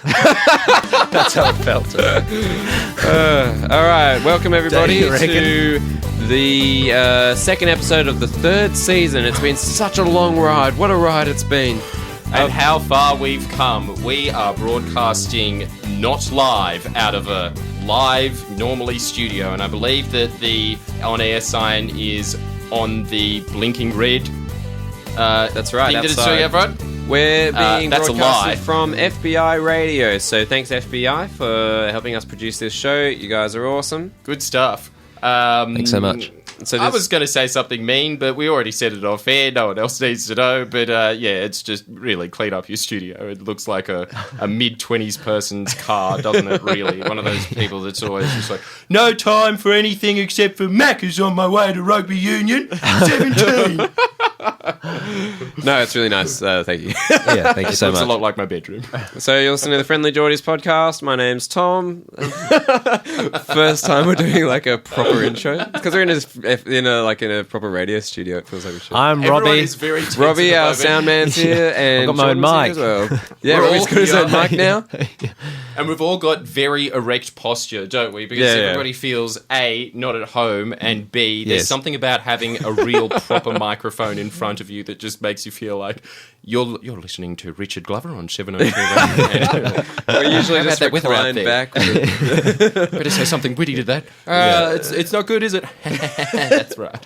That's how it felt. All right, welcome everybody to the second episode of the third season. It's been such a long ride. What a ride it's been. And how far we've come. We are broadcasting not live out of a live, normally studio. And I believe that the on-air sign is on the blinking red. That's right. Did it show you, everyone? We're being that's a lie. broadcasted from FBI Radio. So thanks, FBI, for helping us produce this show. You guys are awesome. Good stuff. Thanks so much. So I was going to say something mean, but we already said it off air. No one else needs to know. But it's just really clean up your studio. It looks like a mid-20s person's car, doesn't it, really? One of those people that's always just like, no time for anything except for Macca's on my way to rugby union, 17. No, it's really nice. Thank you. Yeah, thank you so much. It's a lot like my bedroom. So you're listening to the Friendlyjordies podcast. My name's Tom. First time we're doing like a proper intro because we're in a proper radio studio. It feels like we should. I'm Everyone Robbie. is very tense Robbie, at the our moment. sound man's here, and I've got my own Jordan's mic. here as well. Yeah, We're Robbie's all got his own here. mic now. And we've all got very erect posture, don't we? Because Yeah, yeah. everybody feels A, not at home, and B, there's Yes. something about having a real proper microphone in front of you that just makes you feel like you're listening to Richard Glover on 702. We usually How just about that weather out recline there? back. Better say something witty to that. It's not good, is it? That's right.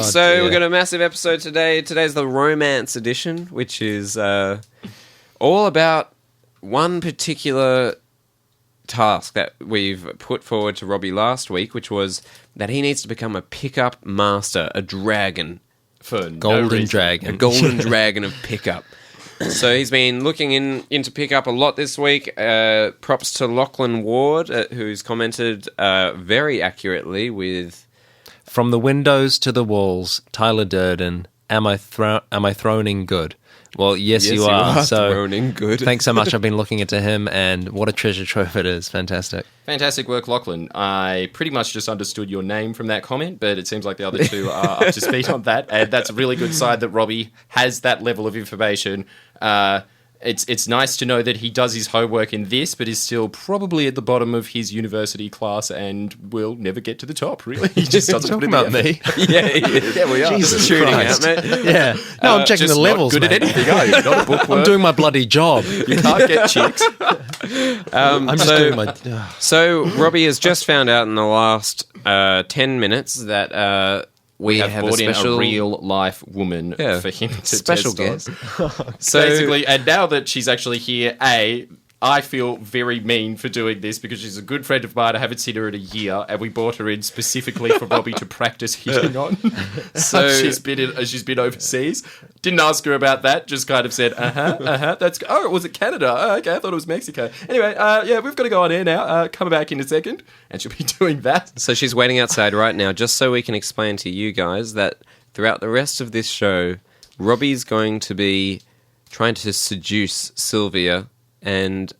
So we've got a massive episode today. Today's the romance edition, which is all about one particular task that we've put forward to Robbie last week, which was that he needs to become a pickup master, a dragon. For Golden no reason. Dragon. A golden dragon of pickup. So he's been looking into pickup a lot this week. Props to Lachlan Ward, who's commented very accurately with... From the windows to the walls, Tyler Durden, am I throning good? Well, yes, you are. So throning good. thanks so much. I've been looking into him, and what a treasure trove it is. Fantastic. Fantastic work, Lachlan. I pretty much just understood your name from that comment, but it seems like the other two are up to speed on that, and that's a really good sign that Robbie has that level of information. It's nice to know that he does his homework in this, but is still probably at the bottom of his university class and will never get to the top, really. He just doesn't put in the effort. Yeah, he is. Yeah, we are. Jesus Shooting Christ. out, mate. Yeah. No, I'm checking Just the levels, not good mate. at anything, are you? Not a bookworm. I'm doing my bloody job. You can't get chicks. I'm just doing my... So Robbie has just found out in the last 10 minutes that we have brought a special in a real-life woman Yeah. for him to special test guest. on. So Basically, and now that she's actually here, I feel very mean for doing this because she's a good friend of mine. I haven't seen her in a year, and we brought her in specifically for Robbie to practice hitting on. So- she's been overseas. Didn't ask her about that. Just kind of said, that's was it Canada? Oh, okay, I thought it was Mexico. Anyway, we've got to go on air now. Come back in a second, and she'll be doing that. So she's waiting outside right now, just so we can explain to you guys that throughout the rest of this show, Robbie's going to be trying to seduce Sylvia and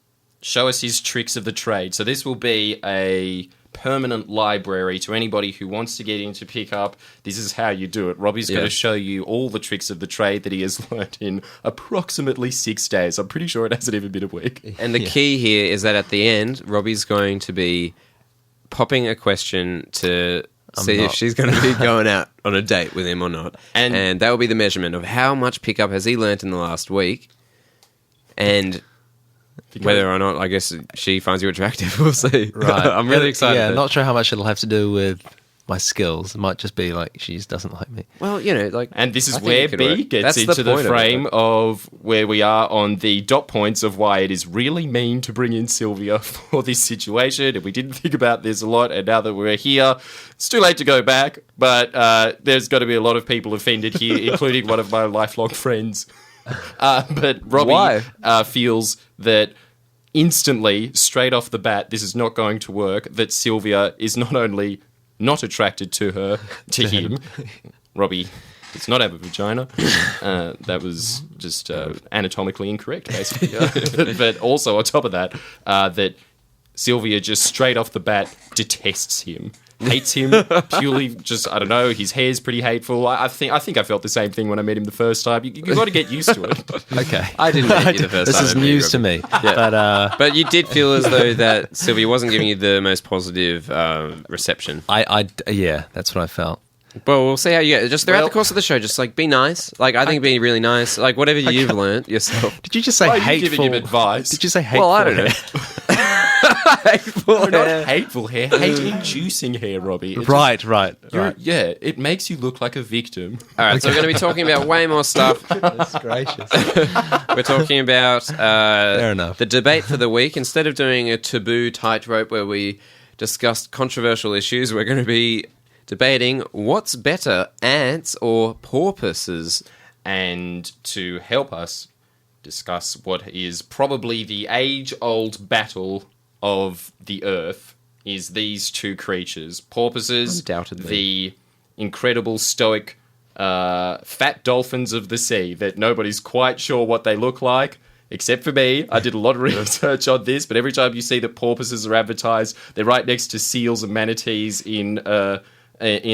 Show us his tricks of the trade. So this will be a permanent library to anybody who wants to get into pickup. This is how you do it. Robbie's going to show you all the tricks of the trade that he has learnt in approximately 6 days. I'm pretty sure it hasn't even been a week. And the key here is that at the end, Robbie's going to be popping a question to see if she's going to be going out on a date with him or not. And that will be the measurement of how much pickup has he learnt in the last week and whether or not, I guess, she finds you attractive. We'll see. Right. I'm really excited. Yeah, not sure how much it'll have to do with my skills. It might just be like she just doesn't like me. Well, you know, like... And this is I think where it could B work. gets That's into the point frame it. of where we are on the dot points of why it is really mean to bring in Sylvia for this situation. And we didn't think about this a lot. And now that we're here, it's too late to go back. But there's got to be a lot of people offended here, including one of my lifelong friends. But Robbie feels that instantly, straight off the bat, this is not going to work, that Sylvia is not only not attracted to him. Robbie does not have a vagina. That was just anatomically incorrect, basically. But also, on top of that, that Sylvia just straight off the bat detests him. hates him purely just, I don't know, his hair's pretty hateful. I think I felt the same thing when I met him the first time. You got to get used to it. Okay. I didn't meet you the first this time. This is news to me. Yeah. But you did feel as though that Sylvia wasn't giving you the most positive reception. Yeah, that's what I felt. Well, we'll see how you get. Just throughout the course of the show, just like be nice. Like I think being really nice. Like whatever you've learned yourself. Did you just say hateful? Are you giving him advice? Did you say hateful? Well, I don't know. Hateful hair. Not hateful hair, hate-inducing hair, Robbie. It's Right. Yeah, it makes you look like a victim. All right, so we're going to be talking about way more stuff. That's gracious. We're talking about Fair enough. the debate for the week. Instead of doing a taboo tightrope where we discussed controversial issues, we're going to be debating what's better, ants or porpoises. And to help us discuss what is probably the age-old battle of the Earth is these two creatures. Porpoises, Undoubtedly. the incredible stoic fat dolphins of the sea that nobody's quite sure what they look like. Except for me, I did a lot of research on this, but every time you see that porpoises are advertised, they're right next to seals and manatees in a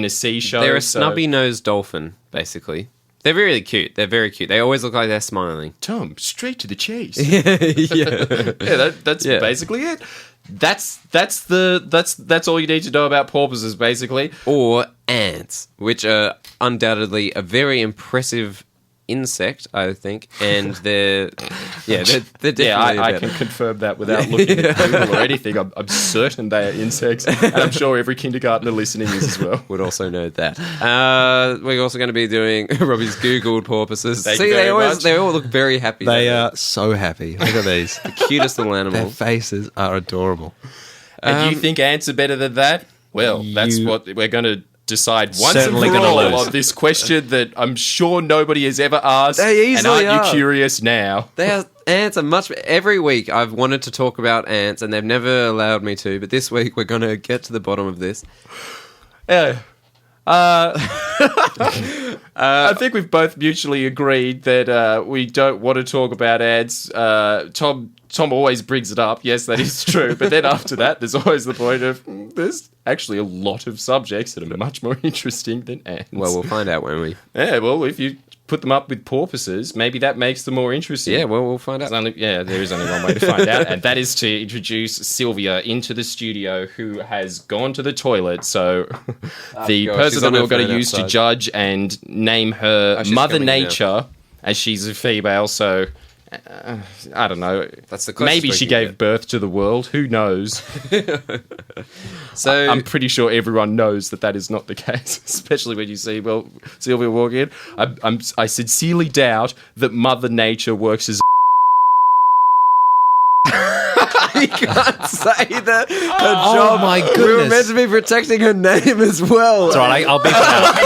sea show. They're a snubby-nosed dolphin, basically. They're really cute. They're very cute. They always look like they're smiling. Tom, straight to the chase. Yeah. That's basically it. That's all you need to know about porpoises, basically. Or ants, which are undoubtedly a very impressive insect, I think, and they're definitely. Yeah, I can confirm that without looking at Google or anything. I'm certain they are insects, and I'm sure every kindergartner listening is as well. Would also know that. We're also going to be doing Robbie's Googled porpoises. Thank you very much. They all look very happy. They are so happy. Look at these. the cutest little Their animal. faces are adorable. And you think ants are better than that? Well, that's what we're going to decide once Certainly and for gonna all lose. on this question that I'm sure nobody has ever asked. They and easily aren't are. you curious now? Ants are much. Every week I've wanted to talk about ants, and they've never allowed me to. But this week we're going to get to the bottom of this. Yeah. I think we've both mutually agreed that we don't want to talk about ants. Tom always brings it up. Yes, that is true. But then after that, there's always the point of there's actually a lot of subjects that are much more interesting than ants. Well, we'll find out, won't we? Yeah, well, if you put them up with porpoises, maybe that makes them more interesting. Yeah, well, we'll find out. There is only one way to find out, and that is to introduce Sylvia into the studio, who has gone to the toilet. So the person that we're going to use to judge and name her Mother Nature, as she's a female, so... I don't know. That's the maybe she gave birth to the world. Who knows? So I'm pretty sure everyone knows that is not the case, especially when you see Sylvia walk in. I sincerely doubt that Mother Nature works as. You can't say that. Oh my goodness. We were meant to be protecting her name as well. That's right. I'll beep it out.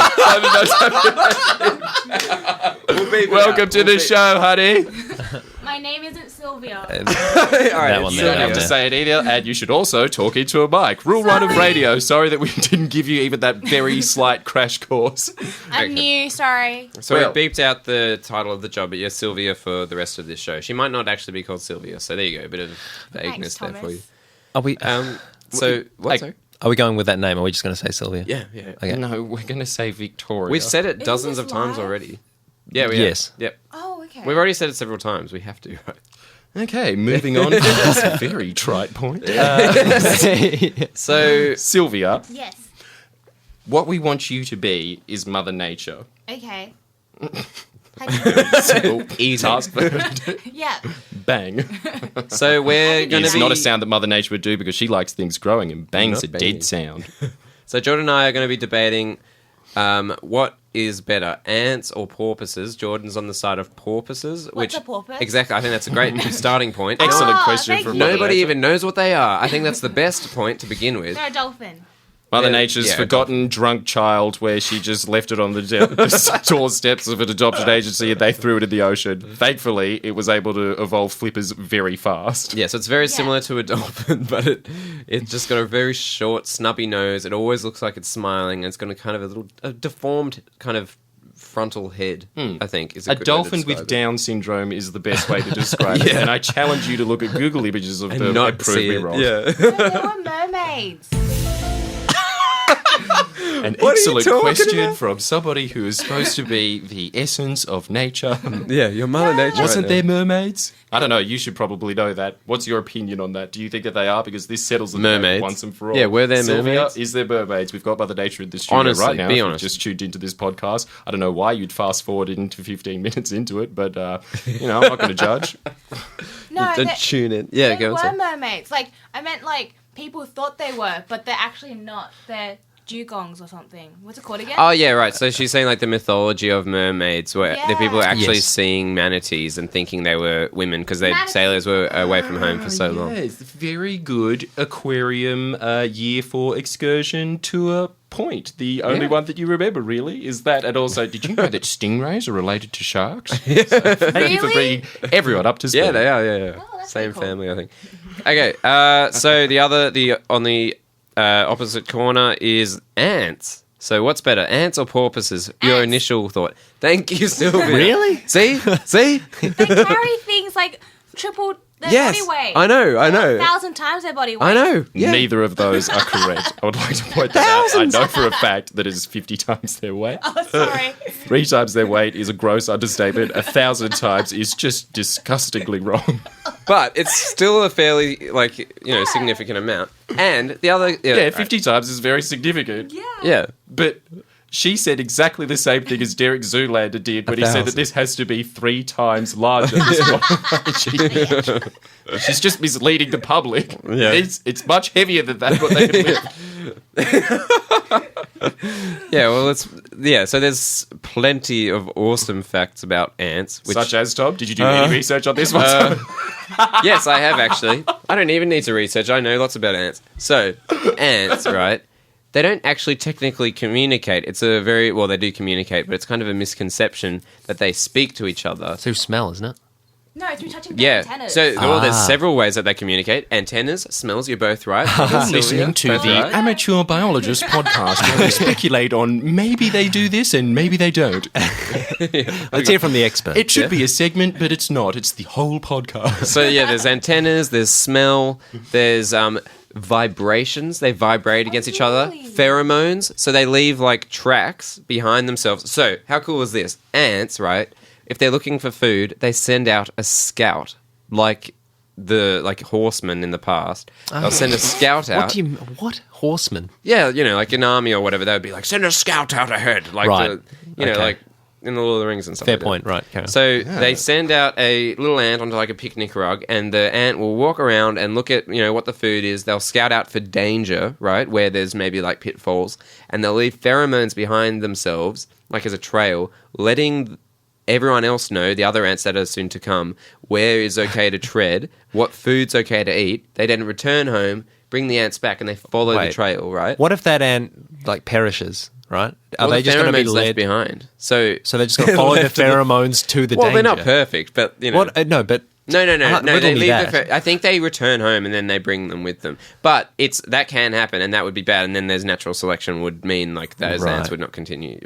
Welcome to the show, honey. My name isn't Sylvia. All right, That one You there. don't have to say it either, and you should also talk into a mic. Rule 1 of radio. Sorry that we didn't give you even that very slight crash course. I'm new, sorry. So Well- we beeped out the title of the job, but you're Sylvia for the rest of this show. She might not actually be called Sylvia, so there you go. A bit of vagueness there Thomas. for you. Are we? So what? like- Sorry? Are we going with that name? Or are we just going to say Sylvia? Yeah. Okay. No, we're going to say Victoria. We've said it Isn't dozens this of times live? already. Yeah, we Yes. have. Yep. Oh, okay. We've already said it several times. We have to. Right? Okay, moving on from this very trite point. So Sylvia, Yes. what we want you to be is Mother Nature. Okay. Simple, task, Yeah. bang. So we're going to It's be not a sound that Mother Nature would do because she likes things growing, and bang's a Not banging. dead sound. So Jordan and I are going to be debating what is better, ants or porpoises. Jordan's on the side of porpoises. What's a porpoise? Exactly. I think that's a great starting point. Excellent Oh, question thank from you. Mother Nobody Nature. even knows what they are. I think that's the best point to begin with. They're a dolphin. Mother Yeah, Nature's yeah, forgotten drunk child where she just left it on the tall steps of an adoption agency and they threw it in the ocean. Thankfully, it was able to evolve flippers very fast. Yeah, so it's very similar to a dolphin, but it's just got a very short, snubby nose. It always looks like it's smiling, and it's got a kind of a deformed kind of frontal head, I think. Is A good way to dolphin with describe it. Down syndrome is the best way to describe it. And I challenge you to look at Google images of them and prove see me it. wrong. Yeah. No, they were mermaids. An What are you excellent talking question about? from somebody who is supposed to be the essence of nature. Yeah, your Mother Nature. Wasn't there mermaids? I don't know. You should probably know that. What's your opinion on that? Do you think that they are? Because this settles the debate Mermaids. once and for all. Yeah, were there Sylvia, mermaids? is there mermaids? We've got Mother Nature in the studio Honestly, right now. be If you've honest. just tuned into this podcast. I don't know why you'd fast forward into 15 minutes into it, but I'm not going to judge. No, Don't tune in. Yeah, they go were on. mermaids. Like, I meant, like, people thought they were, but they're actually not. They're dugongs or something. What's it called again? Oh yeah, right. So she's saying like the mythology of mermaids, where the people were actually Yes. seeing manatees and thinking they were women because their Manatees. sailors were away from home for so long. Yeah, it's a very good aquarium year 4 excursion to a point. The only one that you remember, really, is that. And also, did you know that stingrays are related to sharks? So thank you for Really? bringing everyone up to speed. Yeah, they are. Yeah, yeah. Oh, that's Same pretty cool. family, I think. Okay, so on the opposite corner is ants. So what's better, ants or porpoises? Your Ants. initial thought. Thank you, Sylvia. Really? See? They carry things like triple their Yes, body weight. I know. 1,000 times their body weight. I know. Yeah. Neither of those are correct. I would like to point that out. I know for a fact that it is 50 times their weight. Oh, sorry. 3 times their weight is a gross understatement. 1,000 times is just disgustingly wrong. But it's still a fairly, significant amount. And the other... Yeah, 50 times is very significant. Yeah. Yeah. But she said exactly the same thing as Derek Zoolander did when he said that this has to be 3 times larger. She's just misleading the public. Yeah. It's much heavier than that. What they can live. Yeah, well, so there's plenty of awesome facts about ants. Which, Such as, Tom, did you do any research on this one? yes, I have actually. I don't even need to research. I know lots about ants. So, ants, right? They don't actually technically communicate. It's a very... Well, they do communicate, but it's kind of a misconception that they speak to each other. Through smell, isn't it? No, through touching their antennas. So there's several ways that they communicate. Antennas, smells, you're both right. Listening to Both the right. Amateur Biologist podcast where we speculate on maybe they do this and maybe they don't. Let's hear from the expert. It should be a segment, but it's not. It's the whole podcast. So yeah, there's antennas, there's smell, there's vibrations. They vibrate against each other. really? Pheromones. So they leave like tracks behind themselves. So how cool is this? Ants, right? If they're looking for food, they send out a scout, like horsemen in the past. They'll send a scout out. What horseman? Yeah, like an army or whatever. They would be like, send a scout out ahead, like Right. Okay. like in the Lord of the Rings and stuff. Fair like that. point, right? Carry on. So they send out a little ant onto like a picnic rug, and the ant will walk around and look at what the food is. They'll scout out for danger, right, where there's maybe like pitfalls, and they'll leave pheromones behind themselves, like as a trail, letting everyone else know, the other ants that are soon to come, where is okay to tread, what food's okay to eat. They then return home, bring the ants back, and they follow the Wait. trail, right? What if that ant perishes? Right? Are Well, they the just going to be pheromones led left behind? So So they're just going to follow the Left to the- pheromones to the well, danger. they're not perfect, but What? No, but No. riddle They me leave that. I think they return home and then they bring them with them. But that can happen, and that would be bad. And then there's natural selection would mean like those Right. ants would not continue.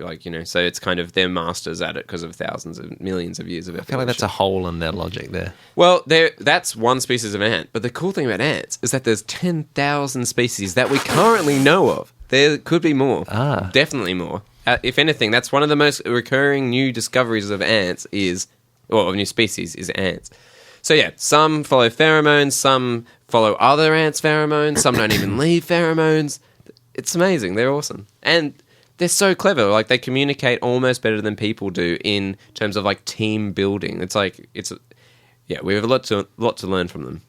So it's kind of they're masters at it because of thousands of millions of years of evolution. I feel like that's a hole in their logic there. Well, that's one species of ant. But the cool thing about ants is that there's 10,000 species that we currently know of. There could be more. Definitely more. If anything, that's one of the most recurring new discoveries of ants of new species is ants. So yeah, some follow pheromones, some follow other ants' pheromones, some don't even leave pheromones. It's amazing. They're awesome. And they're so clever. Like, they communicate almost better than people do in terms of, like, team building. We have a lot to learn from them.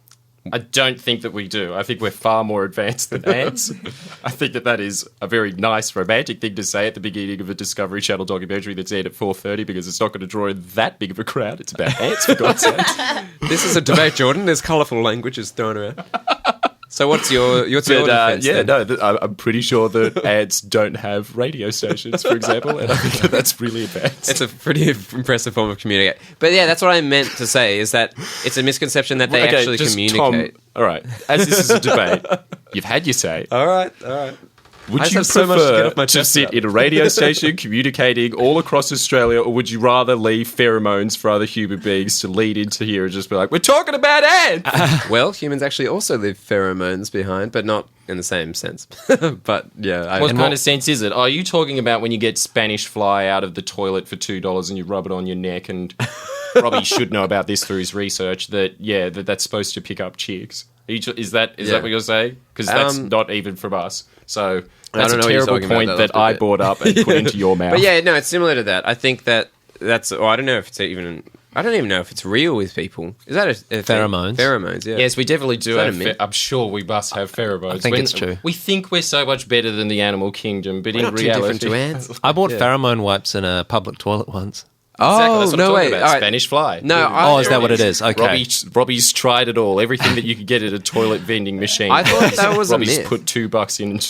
I don't think that we do. I think we're far more advanced than ants. I think that is a very nice, romantic thing to say at the beginning of a Discovery Channel documentary that's aired at 4:30 because it's not going to draw in that big of a crowd. It's about ants, for God's sake. This is a debate, Jordan. There's colourful languages thrown around. So what's your defense? then? I'm pretty sure that ants don't have radio stations, for example, and I think that's really advanced. It's a pretty impressive form of communicate. But yeah, that's what I meant to say, is that it's a misconception that they actually just communicate. Tom, all right, as this is a debate, you've had your say. All right. Would I you have so much to get prefer off my to chest sit about. in a radio station communicating all across Australia, or would you rather leave pheromones for other human beings to lead into here and just be like, we're talking about ants? Well, humans actually also leave pheromones behind, but not in the same sense. But yeah, What kind of sense is it? Are you talking about when you get Spanish fly out of the toilet for $2 and you rub it on your neck? And Robbie should know about this through his research that's supposed to pick up chicks. Is that what you're saying? Because that's not even from us. So that's a terrible point that I brought up and put into your mouth. But yeah, no, it's similar to that. I think that's. I don't know if it's even. I don't even know if it's real with people. Is that a Pheromones? Pheromones, yeah. Yes, we definitely do that have. a myth? I'm sure we must have pheromones. I think it's true. We think we're so much better than the animal kingdom, but We're in not too reality, different to ants. I bought pheromone wipes in a public toilet once. Exactly, Oh, that's what no I'm way. talking about. All right. Spanish fly. No, Oh, is that what it is? Okay. Robbie's tried it all. Everything that you could get at a toilet vending machine. I thought that was a Robbie's myth. put $2 in and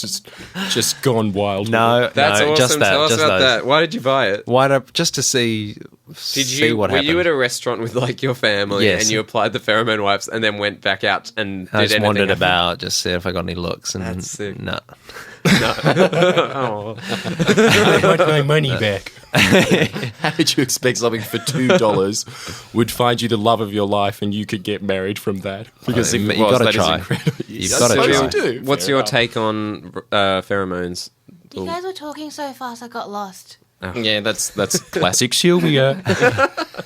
just gone wild. No, That's no, awesome. just that. Tell us just about those. that. Why did you buy it? Why just to see what Were happened. you at a restaurant with like your family Yes. and you applied the pheromone wipes and then went back out and I did just anything wandered happen? about, just see if I got any looks. And That's sick. No. Oh. I want my money back. How did you expect something for $2 would find you the love of your life and you could get married from that? Because if you it was, gotta that is try. incredible. You've That's gotta what try. you do. What's Fair your enough. take on pheromones? You guys were talking so fast, I got lost. Yeah, that's classic Sylvia.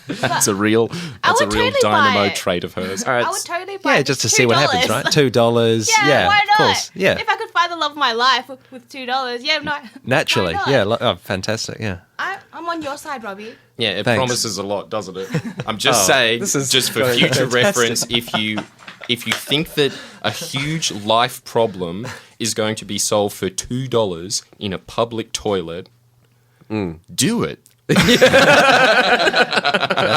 That's a real totally buy dynamo it. trait of hers. All right. I would totally buy Yeah, it just to for see what happens, $2. right? $2. Yeah, why not? Of course. Yeah. If I could find the love of my life with $2, yeah, no. Naturally. why not? Yeah. Oh, fantastic. Yeah. I'm on your side, Robbie. Yeah, it Thanks. promises a lot, doesn't it? I'm just saying, this is just for going future fantastic. reference, if you think that a huge life problem is going to be solved for $2 in a public toilet, do it. That's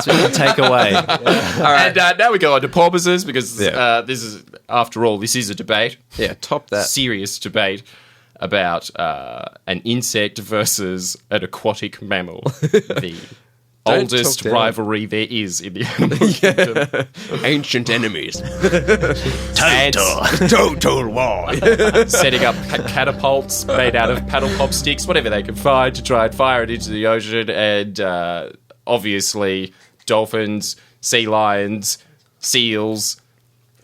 what you take away. All right. And now we go on to porpoises because this is, after all, this is a debate. Yeah, top that. Serious debate about an insect versus an aquatic mammal. The Don't oldest talk down. rivalry there is in the animal kingdom. Ancient enemies. Total war. Setting up catapults made out of paddle pop sticks, whatever they can find, to try and fire it into the ocean. And obviously, dolphins, sea lions, seals,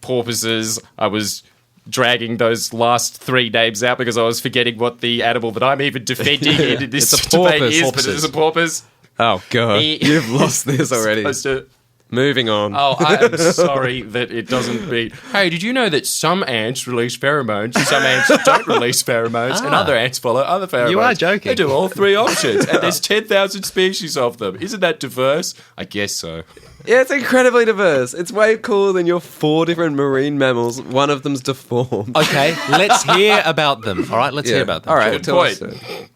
porpoises. I was dragging those last three names out because I was forgetting what the animal that I'm even defending in this It's a debate porpoise. is, but it is a porpoise. Oh, God. You've lost this already. Supposed to- Moving on. Oh, I am sorry that it doesn't beat. Hey, did you know that some ants release pheromones, some ants don't release pheromones, and other ants follow other pheromones? You are joking. They do all three options, and there's 10,000 species of them. Isn't that diverse? I guess so. Yeah, it's incredibly diverse. It's way cooler than your 4 different marine mammals. One of them's deformed. Okay, let's hear about them. All right, let's hear about them. All right, Good tell us. point.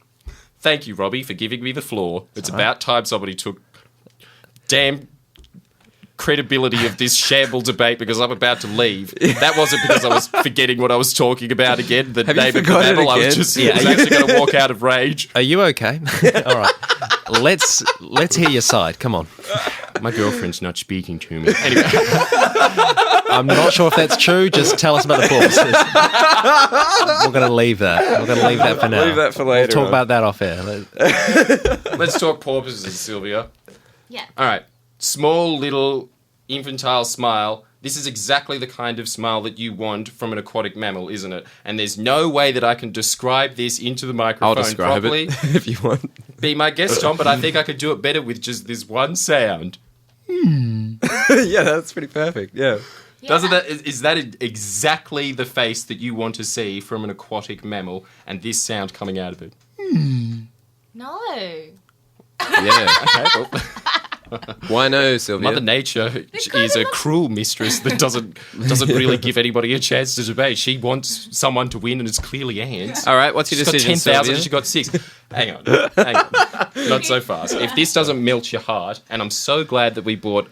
Thank you, Robbie, for giving me the floor. It's about time somebody took damn credibility of this shamble debate because I'm about to leave. That wasn't because I was forgetting what I was talking about again. The Have you name of the forgotten mammal. I was again? just was actually going to walk out of rage. Are you okay? All right. Let's hear your side. Come on. My girlfriend's not speaking to me. Anyway, I'm not sure if that's true. Just tell us about the porpoises. We're going to leave that. We're going to leave that for now. Leave that for later We'll talk on. about that off air. let's talk porpoises, Sylvia. Yeah. All right. Small, little, infantile smile. This is exactly the kind of smile that you want from an aquatic mammal, isn't it? And there's no way that I can describe this into the microphone I'll describe properly. it if you want. Be my guest, Tom, but I think I could do it better with just this one sound. Yeah, that's pretty perfect. Yeah. Doesn't that is that exactly the face that you want to see from an aquatic mammal, and this sound coming out of it? No. Yeah. Okay, well, Why no, Sylvia? Mother Nature Because is a it looks- cruel mistress that doesn't really give anybody a chance to debate. She wants someone to win, and it's clearly ants. All right, what's your She's got decision, 10,000 Sylvia? and she got 6. Hang on. Not so fast. If this doesn't melt your heart, and I'm so glad that we brought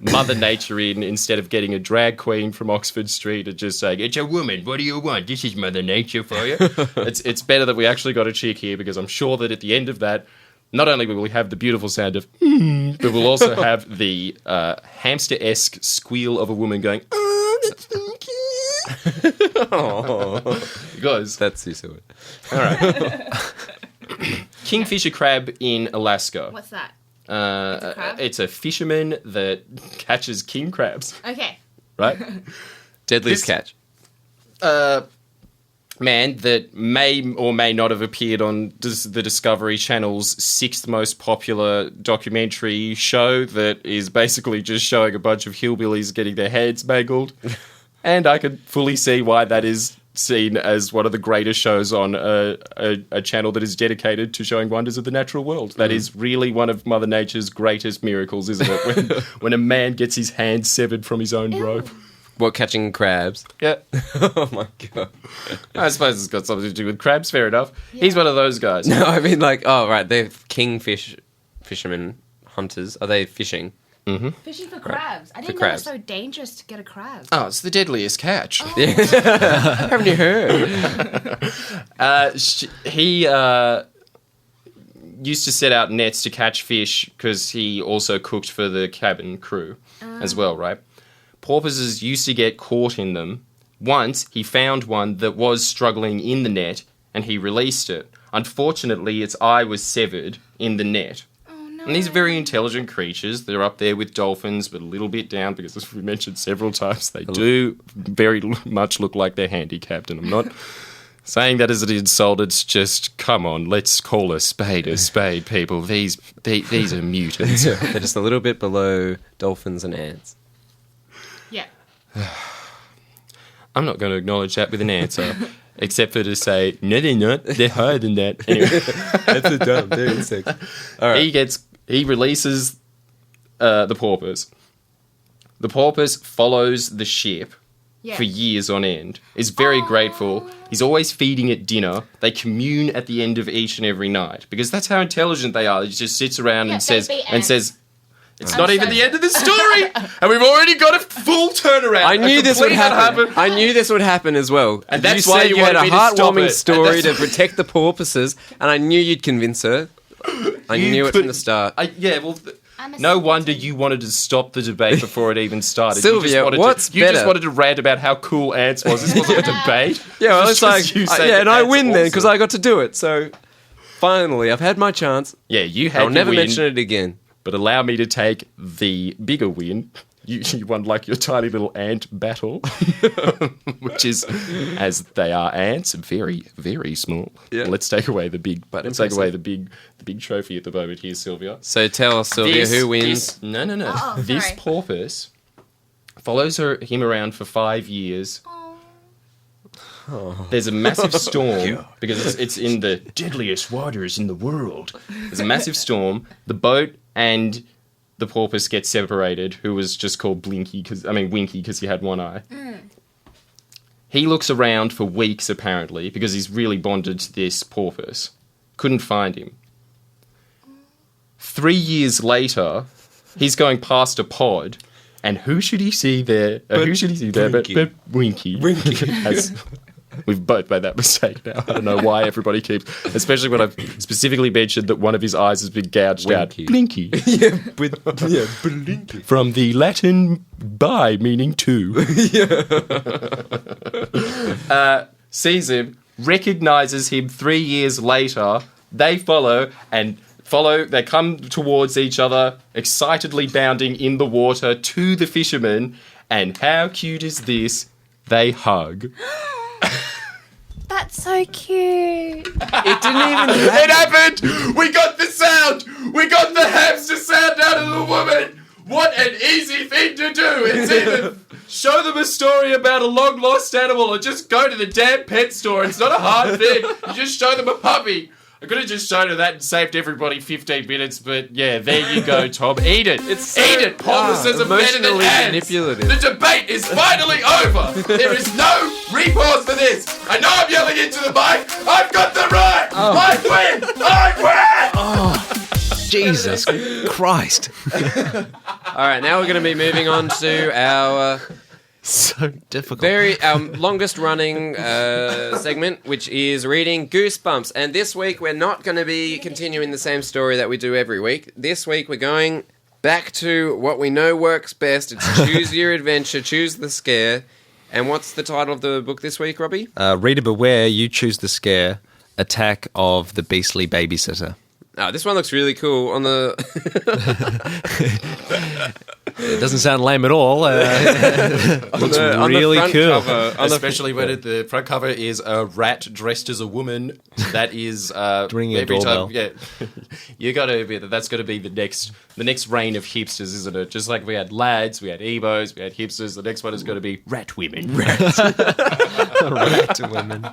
Mother Nature in instead of getting a drag queen from Oxford Street and just saying, it's a woman, what do you want? This is Mother Nature for you. It's better that we actually got a chick here because I'm sure that at the end of that, not only will we have the beautiful sound of but we'll also have the hamster-esque squeal of a woman going, oh, that's so cute. Because That's too sweet. all right. Kingfisher crab in Alaska. What's that? It's a crab? It's a fisherman that catches king crabs, Okay. right? Deadliest This- catch. Man that may or may not have appeared on the Discovery Channel's sixth most popular documentary show that is basically just showing a bunch of hillbillies getting their heads mangled. And I can fully see why that is seen as one of the greatest shows on a channel that is dedicated to showing wonders of the natural world. That is really one of Mother Nature's greatest miracles, isn't it? When a man gets his hand severed from his own rope. What, catching crabs? Yeah. Oh my god. I suppose it's got something to do with crabs, fair enough. He's one of those guys. No, I mean they're fishermen, hunters. Are they fishing? Fishing for crabs. I didn't know it crabs. was so dangerous to get a crab. Oh, it's the deadliest catch. Haven't you heard? He used to set out nets to catch fish because he also cooked for the cabin crew as well, right? Porpoises used to get caught in them. Once, he found one that was struggling in the net, and he released it. Unfortunately, its eye was severed in the net. Oh, no. And these are very intelligent creatures. They're up there with dolphins, but a little bit down, because as we mentioned several times, they do very much look like they're handicapped, and I'm not saying that as an insult. It's just, come on, let's call a spade, people. These are mutants. They're just a little bit below dolphins and ants. Yeah. I'm not going to acknowledge that with an answer, except for to say, no, they're not. They're higher than that. Anyway, That's a dumb. They're insects. All right. he releases the porpoise. The porpoise follows the ship for years on end. Is very grateful. He's always feeding it dinner. They commune at the end of each and every night because that's how intelligent they are. He just sits around and says, it's not even the end of the story, and we've already got a full turnaround. I knew this would happen. I knew this would happen as well. And that's you why said you you had a wanted me to stop heartwarming it. story to protect the porpoises, and I knew you'd convince her. I knew it from the start. No wonder you wanted to stop the debate before it even started. Sylvia, you what's just better? wanted to rant about how cool ants was. This wasn't a debate. Yeah, well, Just it's like, 'cause you say and that I ants win are then because awesome. I got to do it. So finally, I've had my chance. Yeah, you had I'll your never win, mention it again. but allow me to take the bigger win. You won like your tiny little ant battle, which is, as they are ants, very, very small. Yeah. Let's take away the big. Let's take impressive. away the big trophy at the moment here, Sylvia. So tell us, Sylvia, who wins? No. Oh, This sorry. porpoise follows him around for 5 years. There's a massive storm because it's in the deadliest waters in the world. There's a massive storm. The boat and the porpoise get separated, who was just called Winky because he had one eye. He looks around for weeks, apparently, because he's really bonded to this porpoise. Couldn't find him. 3 years later, he's going past a pod, and who should he see there? But Winky. We've both made that mistake now. I don't know why everybody keeps... Especially when I've specifically mentioned that one of his eyes has been gouged out. Blinky. Blinky. From the Latin bi, meaning two. Sees him, recognises him 3 years later. They follow, they come towards each other, excitedly bounding in the water to the fisherman. And how cute is this? They hug. That's so cute. It didn't even It happened! We got the sound! We got the hamster sound out of the woman! What an easy thing to do! It's either show them a story about a long lost animal or just go to the damn pet store. It's not a hard thing. You just show them a puppy. I could have just shown her that and saved everybody 15 minutes, but yeah, there you go, Tom. Eat it. Eat it. Porpoises are better than emotionally ants. manipulative. The debate is finally over. There is no repause for this. I know I'm yelling into the mic. I've got the right. I win. I win. Jesus Christ. All right, now we're going to be moving on to our So difficult. our longest running segment, which is reading Goosebumps. And this week we're not going to be continuing the same story that we do every week. This week we're going back to what we know works best. It's choose your adventure, choose the scare. And what's the title of the book this week, Robbie? Reader beware, you choose the scare. Attack of the Beastly Babysitter. Oh, this one looks really cool. On the It doesn't sound lame at all. Looks really cool. Cover, especially when the front cover is a rat dressed as a woman. That is ringing a doorbell. You got to be that's going to be the next reign of hipsters, isn't it? Just like we had lads, we had emos, we had hipsters. The next one is going to be rat women. Rat women.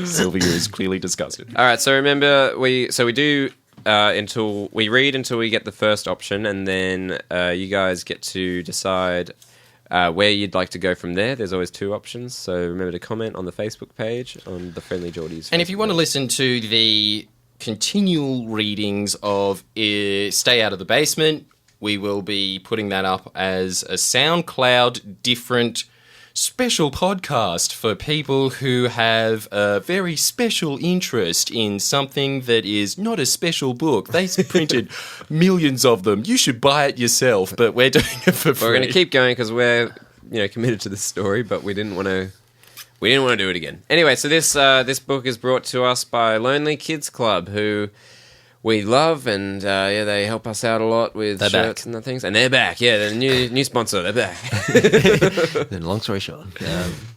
Sylvia is clearly disgusted. All right, so remember we do until we get the first option, and then you guys get to decide where you'd like to go from there. There's always 2 options, so remember to comment on the Facebook page on the Friendlyjordies. And if you want to listen to the continual readings of Stay Out of the Basement, we will be putting that up as a SoundCloud different special podcast for people who have a very special interest in something that is not a special book. They printed millions of them. You should buy it yourself, but we're doing it for free. We're going to keep going because we're committed to this story, but we didn't want to do it again. Anyway, so this book is brought to us by Lonely Kids Club, who we love, and they help us out a lot with shirts and things. And they're back. Yeah, they're the new sponsor. They're back. Then long story short.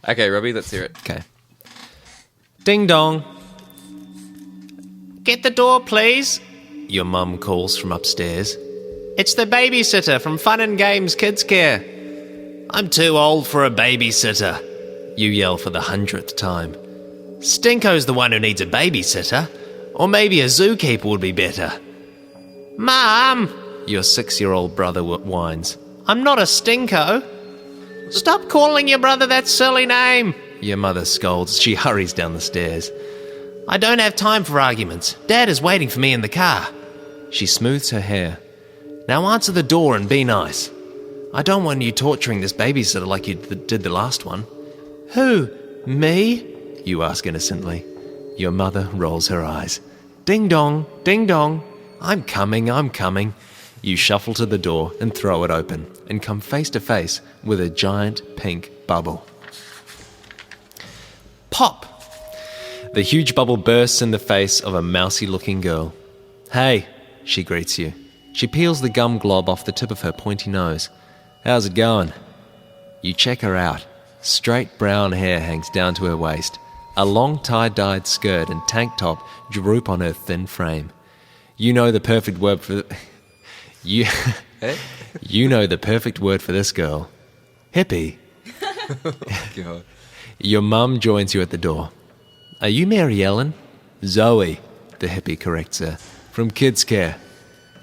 Okay, Robbie, let's hear it. Okay. Ding dong. Get the door, please. Your mum calls from upstairs. It's the babysitter from Fun and Games Kids Care. I'm too old for a babysitter. You yell for the 100th time. Stinko's the one who needs a babysitter. Or maybe a zookeeper would be better. Mum! Your 6-year-old brother whines. I'm not a stinko. Stop calling your brother that silly name. Your mother scolds. She hurries down the stairs. I don't have time for arguments. Dad is waiting for me in the car. She smooths her hair. Now answer the door and be nice. I don't want you torturing this babysitter like you did the last one. Who? Me? You ask innocently. Your mother rolls her eyes. Ding dong, ding dong. I'm coming. You shuffle to the door and throw it open and come face to face with a giant pink bubble. Pop! The huge bubble bursts in the face of a mousy-looking girl. Hey, she greets you. She peels the gum glob off the tip of her pointy nose. How's it going? You check her out. Straight brown hair hangs down to her waist. A long tie-dyed skirt and tank top droop on her thin frame. You know the perfect word for... You know the perfect word for this girl. Hippie. God. Your mum joins you at the door. Are you Mary Ellen? Zoe, the hippie corrects her. From Kids Care.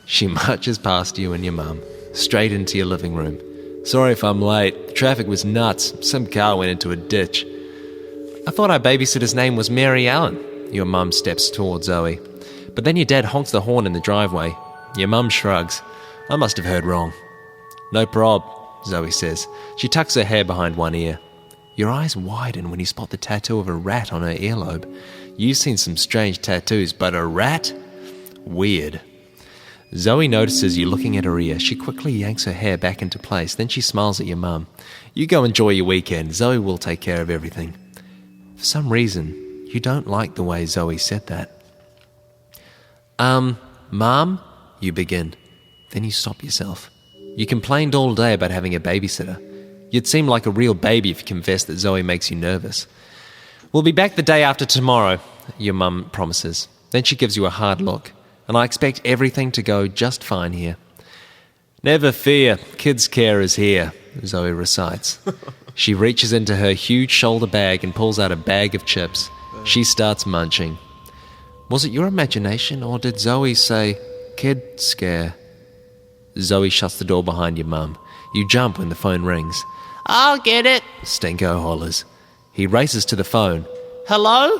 She marches past you and your mum, straight into your living room. Sorry if I'm late. The traffic was nuts. Some car went into a ditch. I thought our babysitter's name was Mary Ellen. Your mum steps towards Zoe. But then your dad honks the horn in the driveway. Your mum shrugs. I must have heard wrong. No prob, Zoe says. She tucks her hair behind one ear. Your eyes widen when you spot the tattoo of a rat on her earlobe. You've seen some strange tattoos, but a rat? Weird. Zoe notices you looking at her ear. She quickly yanks her hair back into place. Then she smiles at your mum. You go enjoy your weekend. Zoe will take care of everything. For some reason, you don't like the way Zoe said that. Mum, you begin. Then you stop yourself. You complained all day about having a babysitter. You'd seem like a real baby if you confessed that Zoe makes you nervous. We'll be back the day after tomorrow, your mum promises. Then she gives you a hard look. And I expect everything to go just fine here. Never fear, Kids Care is here, Zoe recites. She reaches into her huge shoulder bag and pulls out a bag of chips. She starts munching. Was it your imagination, or did Zoe say, Kid Scare? Zoe shuts the door behind your mum. You jump when the phone rings. I'll get it, Stinko hollers. He races to the phone. Hello?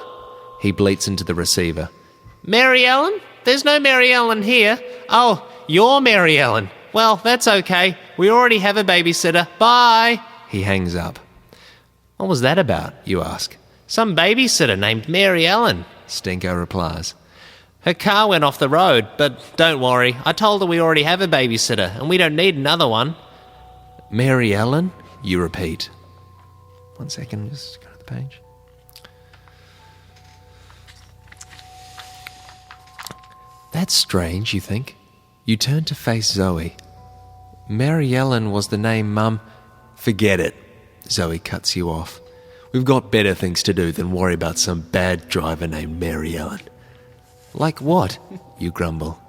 He bleats into the receiver. Mary Ellen? There's no Mary Ellen here. Oh, you're Mary Ellen. Well, that's okay. We already have a babysitter. Bye. He hangs up. What was that about, you ask? Some babysitter named Mary Ellen, Stinko replies. Her car went off the road, but don't worry. I told her we already have a babysitter and we don't need another one. Mary Ellen, you repeat. 1 second, just go to the page. That's strange, you think. You turn to face Zoe. Mary Ellen was the name, Mum. Forget it. Zoe cuts you off. We've got better things to do than worry about some bad driver named Mary Ellen. Like what? You grumble.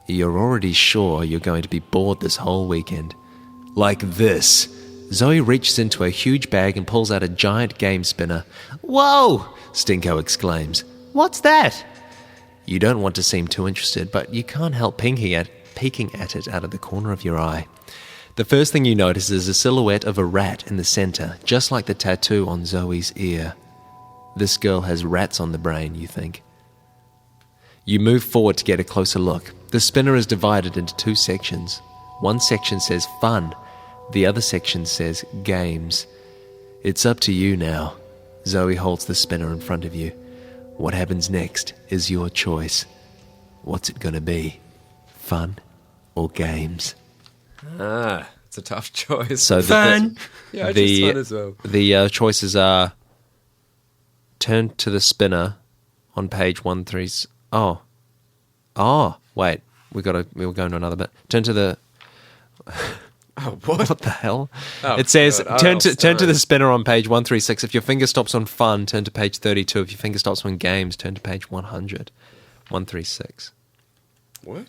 You're already sure you're going to be bored this whole weekend. Like this. Zoe reaches into a huge bag and pulls out a giant game spinner. Whoa! Stinko exclaims. What's that? You don't want to seem too interested, but you can't help peeking at it out of the corner of your eye. The first thing you notice is a silhouette of a rat in the center, just like the tattoo on Zoe's ear. This girl has rats on the brain, you think. You move forward to get a closer look. The spinner is divided into 2 sections. One section says fun, the other section says games. It's up to you now. Zoe holds the spinner in front of you. What happens next is your choice. What's it gonna be? Fun or games? It's a tough choice. So Fun! Yeah, just fun as well. The choices are turn to the spinner on page 13. Oh, wait. We'll go into another bit. Turn to the... Oh, what? What the hell? Oh, it says, God. turn to the spinner on page 136. If your finger stops on fun, turn to page 32. If your finger stops on games, turn to page 100. 136. What?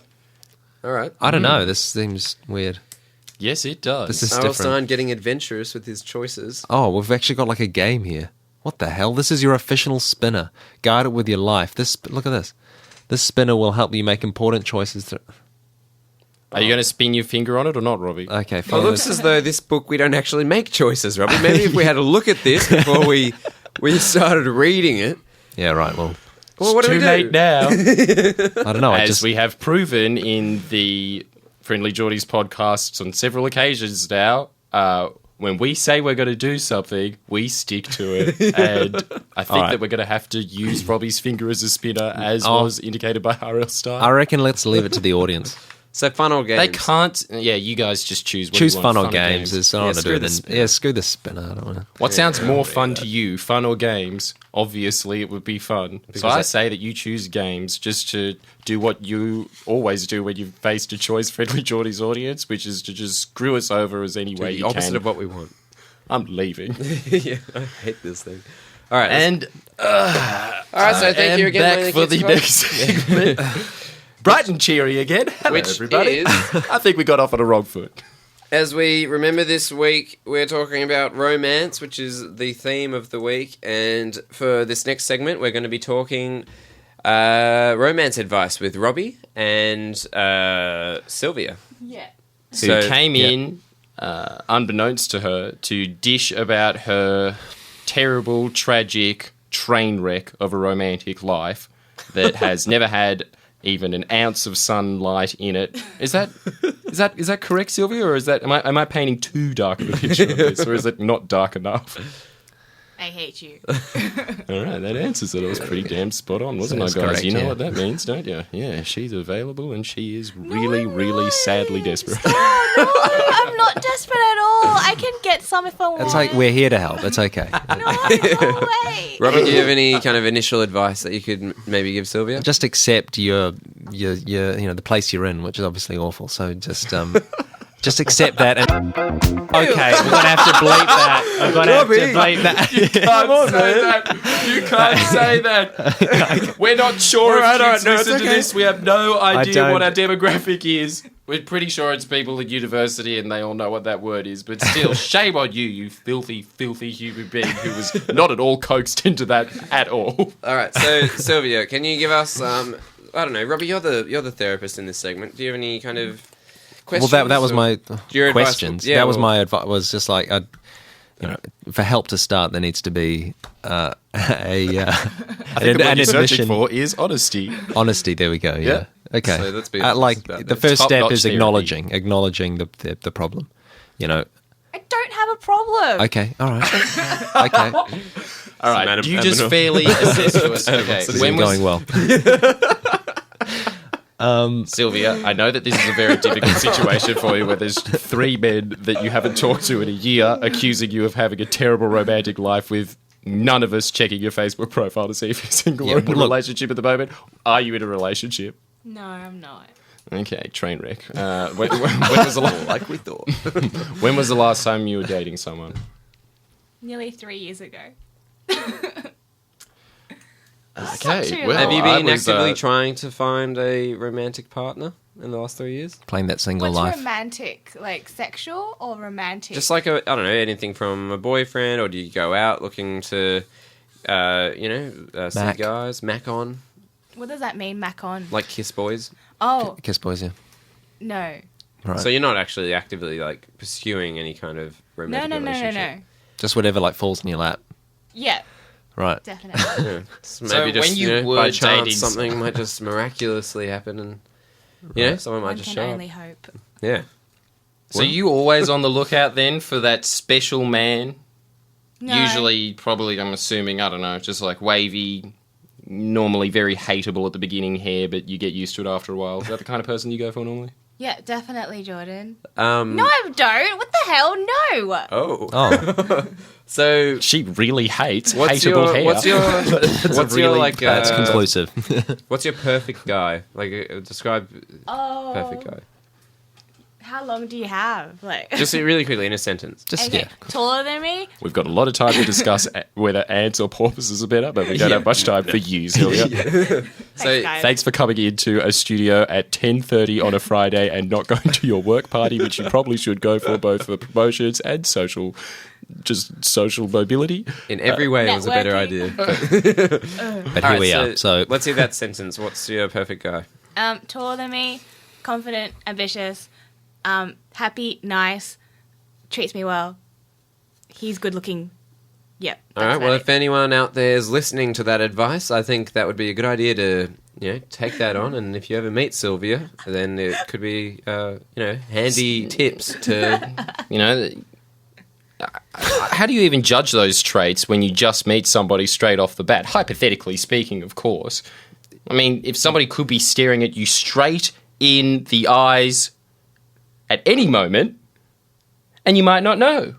All right. I don't know. This seems weird. Yes, it does. This is Arl different. Stein getting adventurous with his choices. Oh, we've actually got like a game here. What the hell? This is your official spinner. Guide it with your life. Look at this. This spinner will help you make important choices. Are you going to spin your finger on it or not, Robbie? Okay, It fine. looks as though this book, we don't actually make choices, Robbie. Maybe if we had a look at this before we started reading it. Yeah, right. Well, What do we Too do? late now. I don't know. As we have proven in the Friendlyjordies podcasts on several occasions now, when we say we're going to do something, we stick to it. And I think right. that we're going to have to use Robbie's finger as a spinner, as was indicated by R.L. Stein. I reckon let's leave it to the audience. So fun or games? They can't. Yeah, you guys just choose. What Choose you want, fun or games. There's Yeah, not to screw do the then. spinner. Yeah, screw the spinner. I don't want to. What sounds more fun to you, fun or games? Obviously, it would be fun. So I say that you choose games just to do what you always do when you've faced a choice, Friendlyjordies audience, which is to just screw us over as any way the you opposite can. of what we want. I'm leaving. Yeah, I hate this thing. All right. And all right, so thank you again. back Lenny for the Kidscroft. next segment. Bright and cheery again. Hello, Which everybody. is- I think we got off on a wrong foot. As we remember this week, we're talking about romance, which is the theme of the week. And for this next segment, we're going to be talking romance advice with Robbie and Sylvia. Yeah. Who came in, unbeknownst to her, to dish about her terrible, tragic train wreck of a romantic life that has never had even an ounce of sunlight in it. Is that correct, Sylvia, or is that am I painting too dark of a picture of this, or is it not dark enough? I hate you. All right, that answers it. It was pretty damn spot on, wasn't it, That's guys? correct, You know yeah. what that means, don't you? Yeah, she's available and she is really, really sadly desperate. Oh, no, I'm not desperate at all. I can get some if I want. It's like we're here to help. It's okay. No way. Robbie, do you have any kind of initial advice that you could maybe give Sylvia? Just accept your the place you're in, which is obviously awful. So just accept that. And okay, we're gonna have to bleep that. I'm gonna have to bleep that. You can't say that. We're not sure if kids listen to this. We have no idea don't. what our demographic is. We're pretty sure it's people at university and they all know what that word is. But still, shame on you, you filthy, filthy human being who was not at all coaxed into that at all. All right, so Sylvia, can you give us I don't know, Robbie, you're the therapist in this segment. Do you have any kind of questions? Well, that was or- my your advice- questions. yeah, that was well- my advice. Was just like, for help to start, there needs to be I think what you're searching for is honesty. Honesty. There we go. Yeah. Okay. So let's be like honest about the that. first step Top-notch is therapy. acknowledging the problem. I don't have a problem. Okay. All right. Okay. All right, Madam do you just Avenel. fairly assess to us? Okay, This is going well. Sylvia, I know that this is a very difficult situation for you where there's 3 men that you haven't talked to in a year accusing you of having a terrible romantic life with none of us checking your Facebook profile to see if you're single or in a relationship at the moment. Are you in a relationship? No, I'm not. Okay, train wreck. When was the Like we thought. when was the last time you were dating someone? Nearly 3 years ago. Okay, well, Have you I been was, actively trying to find a romantic partner in the last 3 years? Playing that single What's life. romantic? Like sexual or romantic? Just like I don't know, anything from a boyfriend, or do you go out looking to, see Mac. guys, Mac on, What does that mean, Mac on? like kiss boys? Oh, Kiss boys, yeah. no. Right. So you're not actually actively like pursuing any kind of No, romantic no, no, no, relationship. no. Just whatever like falls in your lap. Yeah, Right. definitely. Yeah. So So maybe just when you were by chance dating something might just miraculously happen, and someone might One just can show only up. hope. Yeah. So you always on the lookout then for that special man? No. Usually, probably, I'm assuming, I don't know, just like wavy, normally very hateable at the beginning hair, but you get used to it after a while. Is that the kind of person you go for normally? Yeah, definitely, Jordan. No. No, don't. What the hell? No. Oh. Oh, So She really hates what's hateable your hair. what's your what's your really like that's conclusive. what's your perfect guy? Like describe Oh. perfect guy. How long do you have? Like, Just really quickly in a sentence. Just, okay, yeah. taller than me? We've got a lot of time to discuss whether ants or porpoises are better, but we don't have much time for you, Sylvia. So guys. Thanks for coming into a studio at 10:30 on a Friday and not going to your work party, which you probably should go for, both for promotions and social mobility. in every way it was a better Networking. idea. But All here right, we are. So let's hear that sentence. What's your perfect guy? Taller than me, confident, ambitious, happy, nice, treats me well. He's good looking. Yep. All right. Well, if anyone out there is listening to that advice, I think that would be a good idea to take that on. And if you ever meet Sylvia, then it could be handy tips to How do you even judge those traits when you just meet somebody straight off the bat? Hypothetically speaking, of course. I mean, if somebody could be staring at you straight in the eyes at any moment, and you might not know.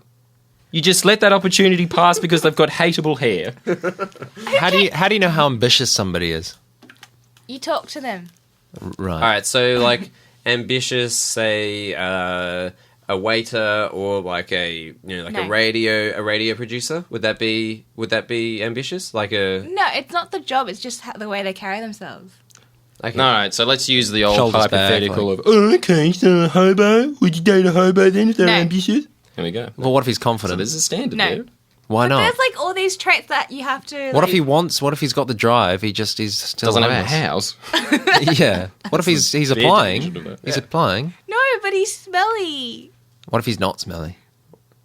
You just let that opportunity pass because they've got hateable hair. how do you know how ambitious somebody is? You talk to them. Right. All right, so like ambitious, say a waiter or like a No. a radio producer. Would that be ambitious? Like a No, it's not the job. It's just the way they carry themselves. okay. All right, so let's use the old Shoulders back, hypothetical of, oh, okay, so a hobo? Would you date a hobo then if they're No. ambitious? There we go. Well, what if he's So confident? there's a standard No. there. Why not? There's like all these traits that you have to. What like, if he wants? What if he's got the drive? He's still Doesn't have a homeless. house. Yeah. What if he's Fair applying? definition of that. He's applying. No, but he's smelly. What if he's not smelly?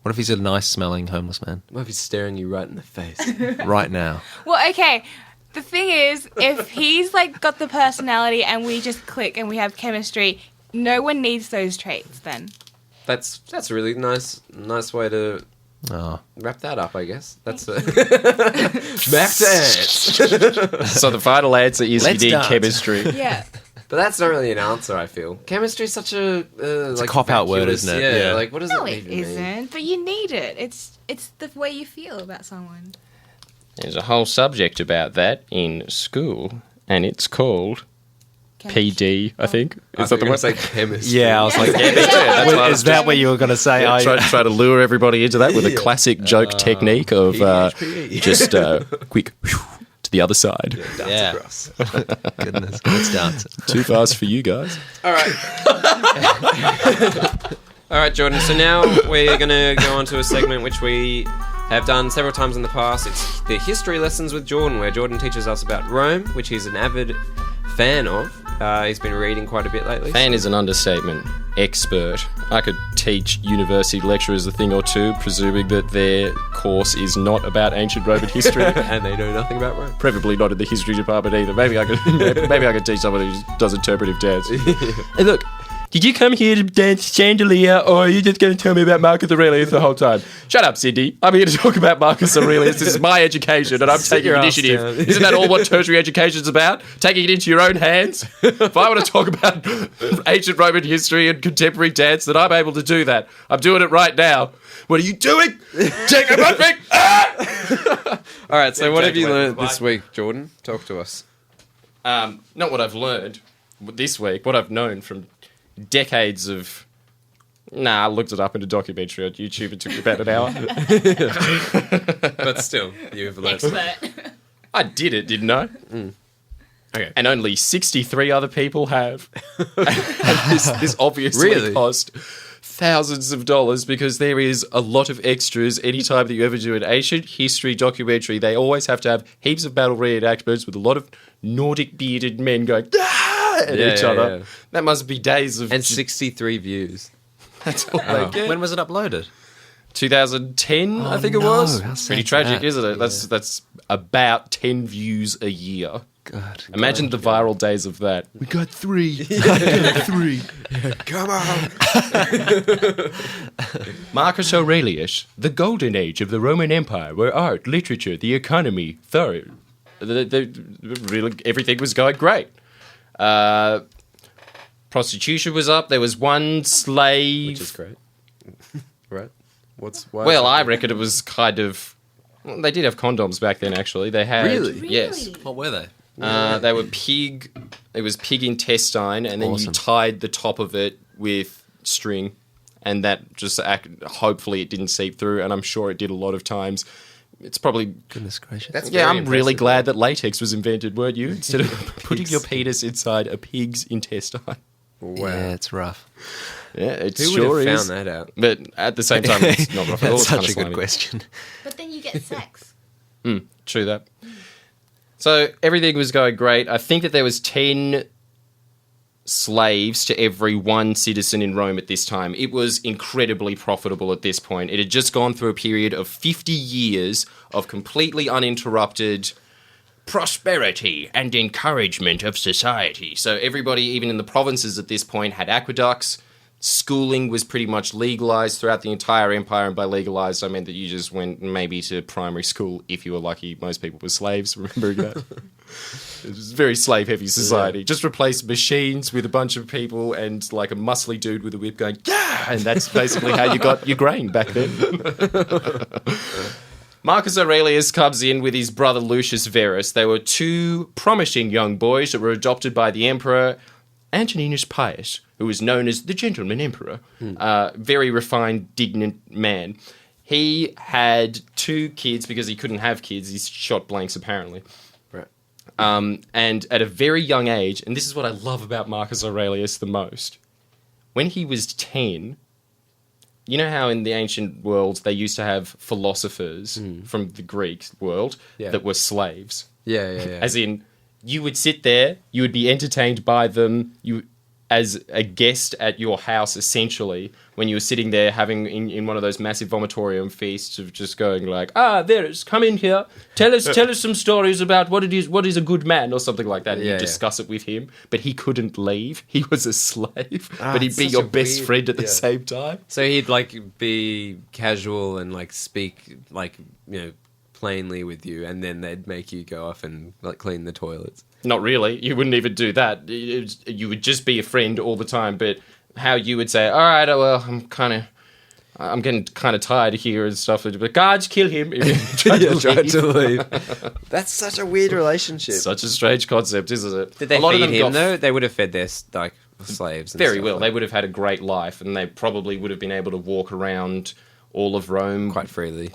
What if he's a nice smelling homeless man What if he's staring you right in the face? right now? Well, okay. The thing is, if he's like got the personality and we just click and we have chemistry, no one needs those traits then. That's a really nice way to Oh. wrap that up, I guess. That's back to ants. So the final answer is Let's you need dance. chemistry. Yeah. But that's not really an answer, I feel. Chemistry is such a a cop-out word, vacuous- isn't it? Yeah, Yeah. like what does No, it it even mean? isn't. But you need it. It's the way you feel about someone. There's a whole subject about that in school, and it's called PD, I think. Is that the one? Say chemistry? Yeah, I was like, Yeah, that's what I was is that what you were going to say? Yeah, Are you? try to lure everybody into that with a classic joke technique of PHP. just quick whew, to the other side. Dance Yeah. across. Goodness, let's dance. Too fast for you guys. All right, Jordan. So now we're going to go on to a segment which we have done several times in the past. It's the history lessons with Jordan, where Jordan teaches us about Rome, which he's an avid fan of. He's been reading quite a bit lately. Fan is an understatement. Expert. I could teach university lecturers a thing or two, presuming that their course is not about ancient Roman history. And they know nothing about Rome. Preferably not in the history department either. Maybe I could teach someone who does interpretive dance. Hey, look, Did you come here to dance chandelier, or are you just going to tell me about Marcus Aurelius the whole time? Shut up, Cindy. I'm here to talk about Marcus Aurelius. This is my education, and I'm taking initiative. Isn't that all what tertiary education is about? Taking it into your own hands? If I want to talk about ancient Roman history and contemporary dance, then I'm able to do that. I'm doing it right now. What are you doing? Take a butt pic! Ah! All right, so what have you learned this week, Jordan? Talk to us. Not what I've learned this week, what I've known from decades of... I looked it up in a documentary on YouTube. It took me about an hour. But still, you've learned. Expert. I did it, didn't I? Okay. And only 63 other people have. And this obviously Really? cost thousands of dollars because there is a lot of extras anytime that you ever do an ancient history documentary. They always have to have heaps of battle reenactments with a lot of Nordic bearded men going at each other. Yeah. That must be days of... And 63 views. That's all they get. When was it uploaded? 2010, I think it no, was. how sad's Pretty tragic, that? isn't it? That's about 10 views a year. God. Imagine the viral days of that. We got 3. Come on. Marcus Aurelius, the golden age of the Roman Empire, where art, literature, the economy, really everything was going great. Prostitution was up. There was one slave. Which is great. Right? Well, I reckon it was kind of... Well, they did have condoms back then, actually. They had... Really? Yes. What were they? They were pig... It was pig intestine, and then you Awesome. tied the top of it with string, and that just... Hopefully it didn't seep through, and I'm sure it did a lot of times. It's probably... Goodness gracious. That's Yeah, very I'm really impressive. glad that latex was invented, weren't you? Instead of putting your penis inside a pig's intestine. Wow. Yeah, it's rough. Yeah, it Who sure would have is. found that out? But at the same time, it's not rough at all. That's It's kinda such a good slimy. question. But then you get sex. True that. So everything was going great. I think that there was 10 slaves to every one citizen in Rome at this time. It was incredibly profitable at this point. It had just gone through a period of 50 years of completely uninterrupted prosperity and encouragement of society. So everybody, even in the provinces at this point, had aqueducts. Schooling was pretty much legalized throughout the entire empire, and by legalized, I meant that you just went maybe to primary school if you were lucky. Most people were slaves, remembering that. It was a very slave-heavy society. Just replaced machines with a bunch of people and like a muscly dude with a whip going, yeah! And that's basically how you got your grain back then. Marcus Aurelius comes in with his brother Lucius Verus. They were two promising young boys that were adopted by the emperor Antoninus Pius, who was known as the Gentleman Emperor. Very refined, dignant man. He had 2 kids because he couldn't have kids. He's shot blanks, apparently. Right. And at a very young age, and this is what I love about Marcus Aurelius the most, when he was 10... You know how in the ancient world they used to have philosophers from the Greek world that were slaves? Yeah. As in, you would sit there, you would be entertained by them, you as a guest at your house, essentially, when you were sitting there having in one of those massive vomitorium feasts of just going like, Verus, come in here, tell us some stories about what is a good man, or something like that. And you discuss it with him, but he couldn't leave. He was a slave, but he'd be such your a best weird- friend at the yeah. same time. So he'd like be casual and like speak like, you know, plainly with you, and then they'd make you go off and like clean the toilets. Not really. You wouldn't even do that. You would just be a friend all the time. But how you would say, all right, well, I'm getting kind of tired here and stuff. But guards, kill him. Try to leave. That's such a weird relationship. Such a strange concept, isn't it? Did they A lot of feed them him got though? They would have fed their like slaves. And very stuff well. like They would have had a great life, and they probably would have been able to walk around all of Rome quite freely.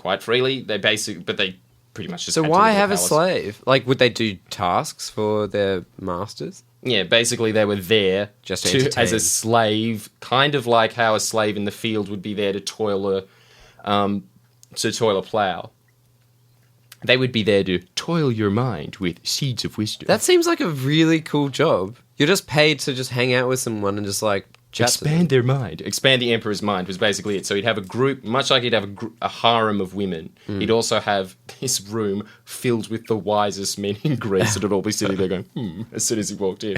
They they pretty much just. So had to why live in have a palace. slave? Like, would they do tasks for their masters? Yeah, basically they were there Just to as entertain. a slave, kind of like how a slave in the field would be there to toil a plough. They would be there to toil your mind with seeds of wisdom. That seems like a really cool job. You're just paid to just hang out with someone and just like chat to them. Expand their mind. Expand the emperor's mind was basically it. So he'd have a group, much like he'd have a harem of women. He'd also have this room filled with the wisest men in Greece, and it'd all be sitting there going, as soon as he walked in.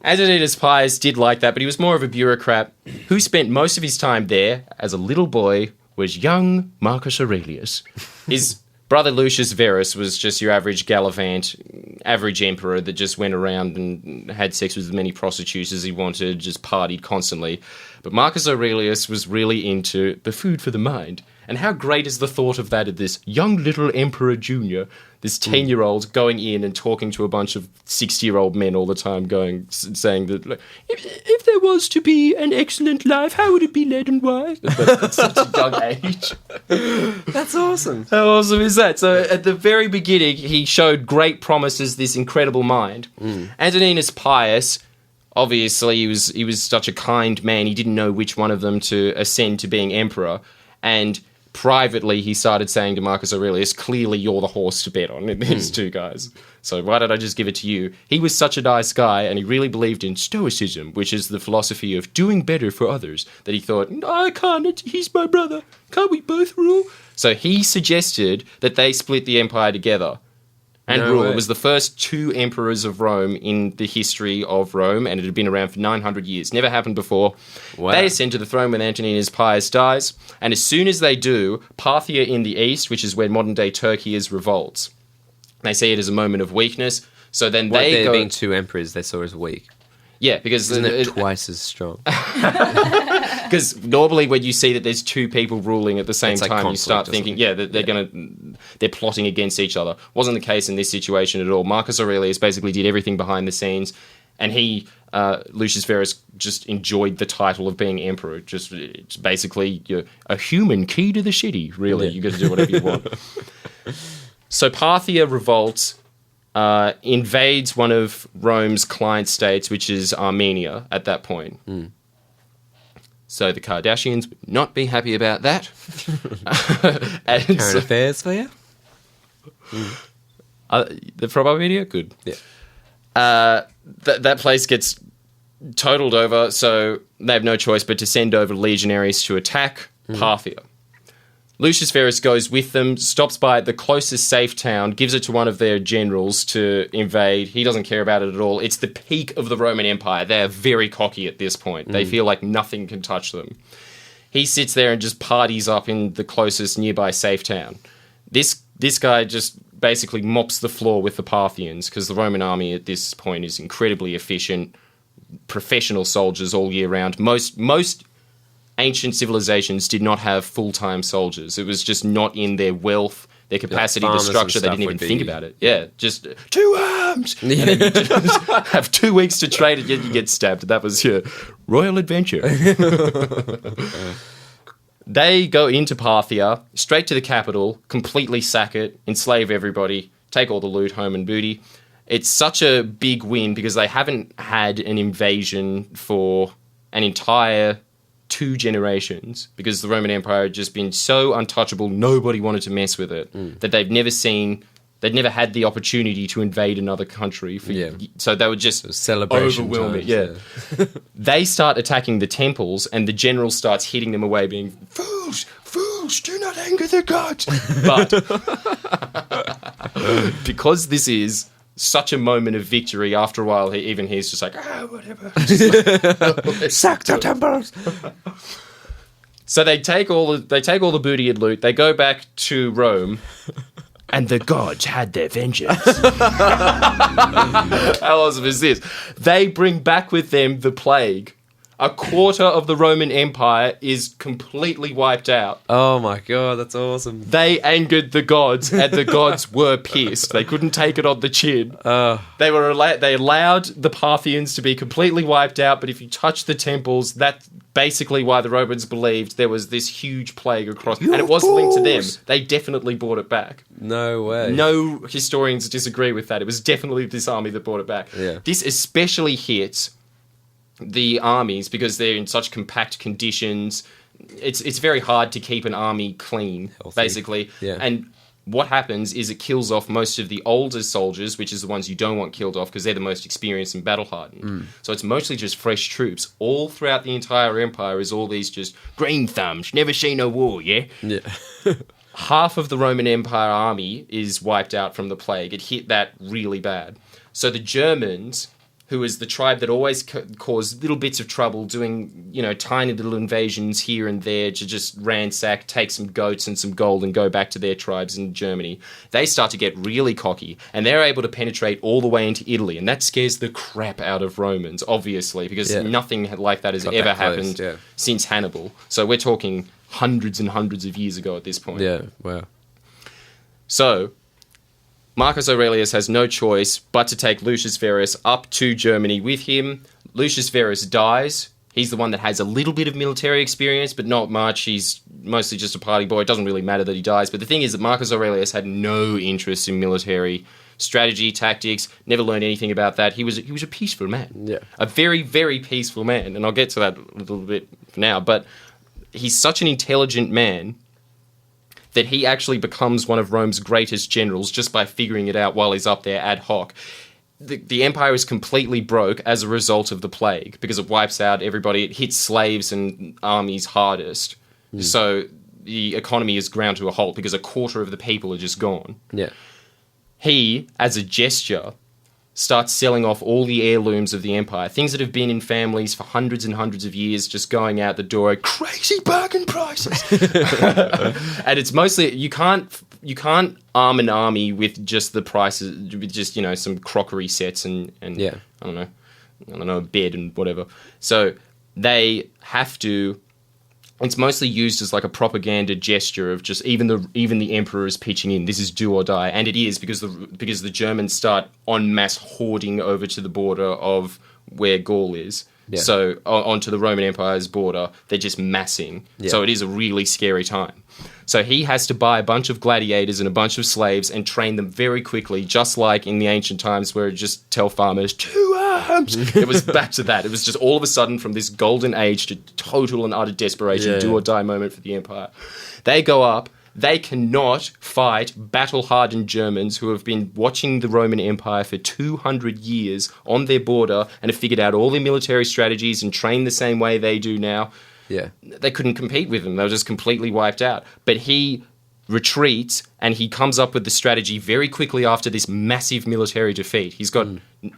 Antoninus Pius did like that, but he was more of a bureaucrat who spent most of his time there as a little boy was young Marcus Aurelius. His brother Lucius Verus was just your average gallivant, average emperor that just went around and had sex with as many prostitutes as he wanted, just partied constantly. But Marcus Aurelius was really into the food for the mind. And how great is the thought of that, of this young little Emperor Junior, this 10-year-old going in and talking to a bunch of 60-year-old men all the time, saying that, like, if there was to be an excellent life, how would it be led and why? At such a young age. That's awesome. How awesome is that? So at the very beginning, he showed great promise as this incredible mind. Antoninus Pius, obviously, he was such a kind man, he didn't know which one of them to ascend to being emperor. And privately, he started saying to Marcus Aurelius, clearly you're the horse to bet on in these two guys. So why don't I just give it to you? He was such a nice guy, and he really believed in Stoicism, which is the philosophy of doing better for others, that he thought, I can't, he's my brother. Can't we both rule? So he suggested that they split the empire together and rule. It was the first 2 emperors of Rome in the history of Rome, and it had been around for 900 years. Never happened before. Wow. They ascend to the throne when Antoninus Pius dies, and as soon as they do, Parthia in the east, which is where modern-day Turkey is, revolts. They see it as a moment of weakness, so then there being 2 emperors they saw as weak. Yeah, because... Isn't it twice as strong? Because normally when you see that there's 2 people ruling at the same time, you start thinking, they're plotting against each other. Wasn't the case in this situation at all. Marcus Aurelius basically did everything behind the scenes, and he, Lucius Verus, just enjoyed the title of being emperor. It's basically a human key to the city, really. You got to do whatever you want. So Parthia revolts, invades one of Rome's client states, which is Armenia at that point. So the Kardashians would not be happy about that. Current affairs for you? From Armenia? Good. Yeah. That place gets totaled over, so they have no choice but to send over legionaries to attack Parthia. Lucius Verus goes with them, stops by the closest safe town, gives it to one of their generals to invade. He doesn't care about it at all. It's the peak of the Roman Empire. They're very cocky at this point. They feel like nothing can touch them. He sits there and just parties up in the closest nearby safe town. This guy just basically mops the floor with the Parthians, because the Roman army at this point is incredibly efficient, professional soldiers all year round. Most ancient civilizations did not have full-time soldiers. It was just not in their wealth, their capacity, the structure. They didn't even think about it. Yeah, just 2 arms! And then you just have 2 weeks to train and yet you get stabbed. That was your royal adventure. They go into Parthia, straight to the capital, completely sack it, enslave everybody, take all the loot, home and booty. It's such a big win because they haven't had an invasion for an entire 2 generations, because the Roman Empire had just been so untouchable, nobody wanted to mess with it, that they'd never had the opportunity to invade another country. So they would just overwhelm it. Yeah. They start attacking the temples, and the general starts hitting them away, being, Fools, do not anger the gods. But because this is such a moment of victory, after a while, he's just like, whatever. Sack the temples. So they take all the booty and loot. They go back to Rome, and the gods had their vengeance. How awesome is this? They bring back with them the plague. A quarter of the Roman Empire is completely wiped out. Oh my god, that's awesome. They angered the gods, and the gods were pissed. They couldn't take it on the chin. They allowed the Parthians to be completely wiped out, but if you touch the temples, that's basically why the Romans believed there was this huge plague across. And it wasn't linked to them. They definitely brought it back. No way. No historians disagree with that. It was definitely this army that brought it back. Yeah. This especially hits the armies because they're in such compact conditions. It's very hard to keep an army clean, healthy, basically. Yeah. And what happens is it kills off most of the older soldiers, which is the ones you don't want killed off because they're the most experienced and battle-hardened. So it's mostly just fresh troops. All throughout the entire empire is all these just green thumbs, never seen no war, yeah? Yeah. Half of the Roman Empire army is wiped out from the plague. It hit that really bad. So the Germans who was the tribe that always caused little bits of trouble, doing, tiny little invasions here and there to just ransack, take some goats and some gold and go back to their tribes in Germany. They start to get really cocky, and they're able to penetrate all the way into Italy, and that scares the crap out of Romans, obviously, because nothing like that has ever happened since Hannibal. So we're talking hundreds and hundreds of years ago at this point. Yeah, wow. So Marcus Aurelius has no choice but to take Lucius Verus up to Germany with him. Lucius Verus dies. He's the one that has a little bit of military experience, but not much. He's mostly just a party boy. It doesn't really matter that he dies. But the thing is that Marcus Aurelius had no interest in military strategy, tactics, never learned anything about that. He was a peaceful man. Yeah. A very, very peaceful man. And I'll get to that a little bit now. But he's such an intelligent man that he actually becomes one of Rome's greatest generals just by figuring it out while he's up there ad hoc. The empire is completely broke as a result of the plague because it wipes out everybody. It hits slaves and armies hardest. So the economy is ground to a halt because a quarter of the people are just gone. Yeah. He, as a gesture, starts selling off all the heirlooms of the empire, things that have been in families for hundreds and hundreds of years, just going out the door at crazy bargain prices. And it's mostly you can't arm an army with just the prices, with just some crockery sets and I don't know, a bed and whatever. So they have to. It's mostly used as like a propaganda gesture of just even the emperor is pitching in. This is do or die, and it is because the Germans start en masse hoarding over to the border of where Gaul is. Yeah. So onto the Roman Empire's border, they're just massing. Yeah. So it is a really scary time. So he has to buy a bunch of gladiators and a bunch of slaves and train them very quickly, just like in the ancient times where it just tell farmers, to arms! It was back to that. It was just all of a sudden from this golden age to total and utter desperation, do or die moment for the empire. They go up. They cannot fight battle-hardened Germans who have been watching the Roman Empire for 200 years on their border and have figured out all their military strategies and trained the same way they do now. Yeah. They couldn't compete with him. They were just completely wiped out. But he retreats and he comes up with the strategy very quickly after this massive military defeat. He's got...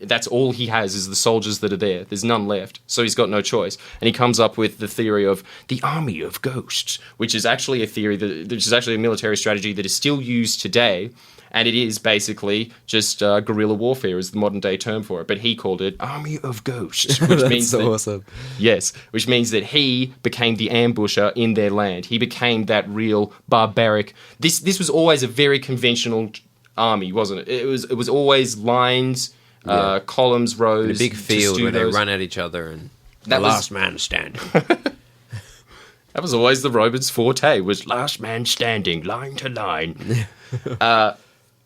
That's all he has is the soldiers that are there. There's none left. So he's got no choice. And he comes up with the theory of the army of ghosts, which is actually a theory, which is actually a military strategy that is still used today. And it is basically just guerrilla warfare is the modern day term for it. But he called it army of ghosts, which means so awesome. Yes, which means that he became the ambusher in their land. He became that real barbaric. This was always a very conventional army, wasn't it? It was always lines, columns, rows, in a big field where they run at each other and the last man standing. That was always the Romans' forte, was last man standing, line to line.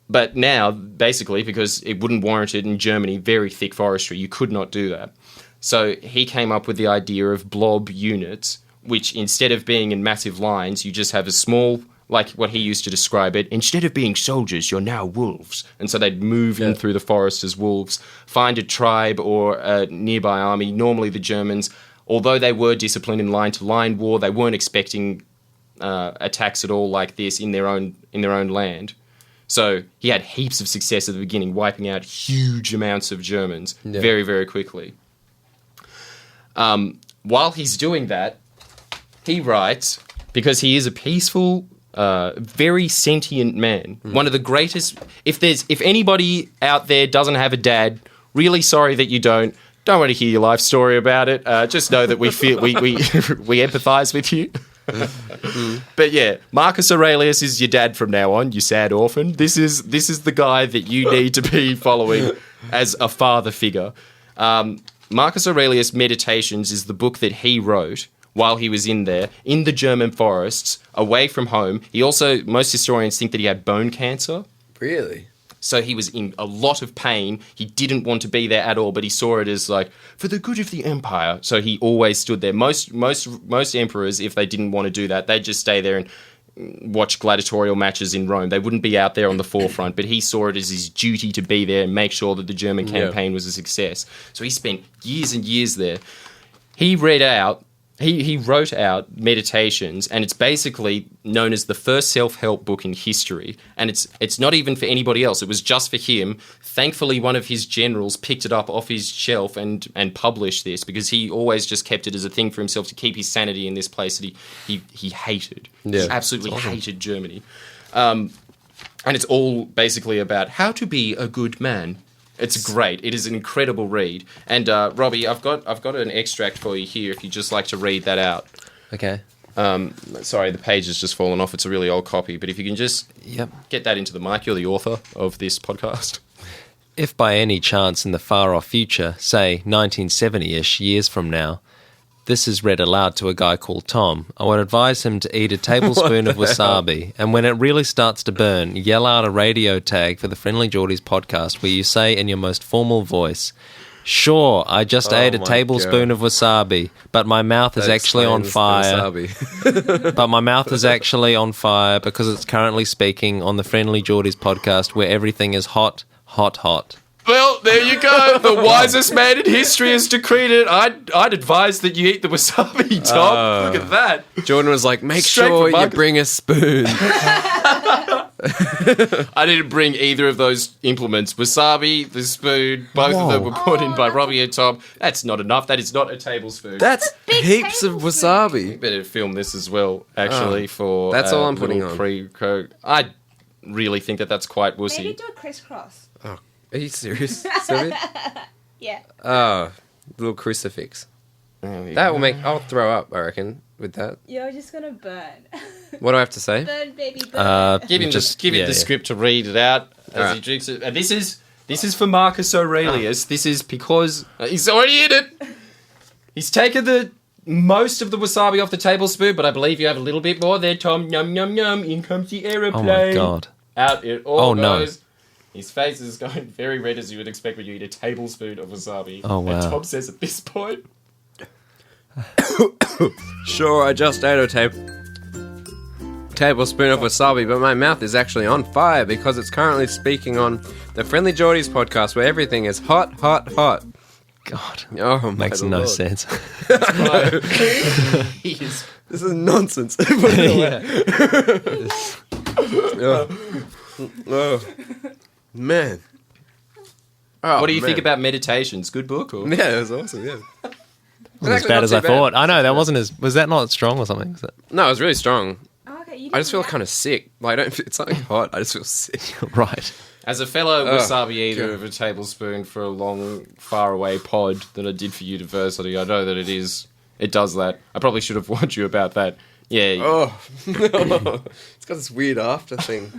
But now, basically, because it wouldn't warrant it in Germany, very thick forestry, you could not do that. So he came up with the idea of blob units, which instead of being in massive lines, you just have a small, like what he used to describe it, instead of being soldiers, you're now wolves. And so they'd move in through the forest as wolves, find a tribe or a nearby army. Normally the Germans, although they were disciplined in line-to-line war, they weren't expecting attacks at all like this in their own land. So he had heaps of success at the beginning, wiping out huge amounts of Germans very, very quickly. While he's doing that, he writes, because he is a peaceful, very sentient man, one of the greatest... If anybody out there doesn't have a dad, really sorry that you don't want to hear your life story about it. Just know that we feel we empathise with you. But yeah, Marcus Aurelius is your dad from now on, you sad orphan. This is the guy that you need to be following as a father figure. Marcus Aurelius' Meditations is the book that he wrote while he was in there, in the German forests, away from home. He also, most historians think that he had bone cancer. Really? So he was in a lot of pain. He didn't want to be there at all, but he saw it as like, for the good of the empire. So he always stood there. Most emperors, if they didn't want to do that, they'd just stay there and watch gladiatorial matches in Rome. They wouldn't be out there on the forefront, but he saw it as his duty to be there and make sure that the German campaign was a success. So he spent years and years there. He read out he wrote out Meditations, and it's basically known as the first self-help book in history. And it's not even for anybody else. It was just for him. Thankfully, one of his generals picked it up off his shelf and published this, because he always just kept it as a thing for himself to keep his sanity in this place that he hated. Yeah. He absolutely hated Germany. And it's all basically about how to be a good man. It's great. It is an incredible read. And Robbie, I've got an extract for you here if you'd just like to read that out. Okay. Sorry, the page has just fallen off. It's a really old copy. But if you can just get that into the mic, you're the author of this podcast. If by any chance in the far-off future, say 1970-ish years from now, this is read aloud to a guy called Tom, I would advise him to eat a tablespoon of wasabi, and when it really starts to burn, yell out a radio tag for the Friendlyjordies podcast where you say in your most formal voice, "Sure, I just ate a tablespoon of wasabi, but my mouth is actually on fire." But my mouth is actually on fire because it's currently speaking on the Friendlyjordies podcast where everything is hot, hot, hot. Well, there you go. The wisest man in history has decreed it. I'd advise that you eat the wasabi, Tom. Look at that. Jordan was like, make Straight sure from you Marcus. bring a spoon. I didn't bring either of those implements. Wasabi, the spoon, both of them were put in by Robbie and Tom. That's not enough. That is not a tablespoon. That's heaps of wasabi. Better film this as well, actually, for that's all I'm putting little on. pre-coke. I really think that that's quite wussy. Maybe do a crisscross. Are you serious, Sylvia? Yeah. Oh, little crucifix. That will make... I'll throw up, I reckon, with that. You're just gonna burn. What do I have to say? Burn, baby, burn. Give him the script to read it out as he drinks it. And this is for Marcus Aurelius. This is because he's already in it. He's taken the most of the wasabi off the tablespoon, but I believe you have a little bit more there, Tom. Yum, yum, yum. In comes the aeroplane. Oh my God. Out it all goes. No. His face is going very red, as you would expect when you eat a tablespoon of wasabi. Oh, wow. And Tom says at this point... Sure, I just ate a tablespoon of wasabi, but my mouth is actually on fire because it's currently speaking on the Friendlyjordies podcast where everything is hot, hot, hot. God. Oh, Makes no sense. This is nonsense. Man. What do you think about Meditations? Good book? Or? Yeah, it was awesome, yeah. Wasn't as bad as I thought. I know, that wasn't as... Was that not strong or something? Was that... No, it was really strong. Oh, okay, I just feel kind of sick. Like, it's not hot. I just feel sick. Right. As a fellow wasabi eater of a tablespoon for a long, faraway pod that I did for university, I know that it does that. I probably should have warned you about that. Yeah. Oh, no. It's got this weird after thing.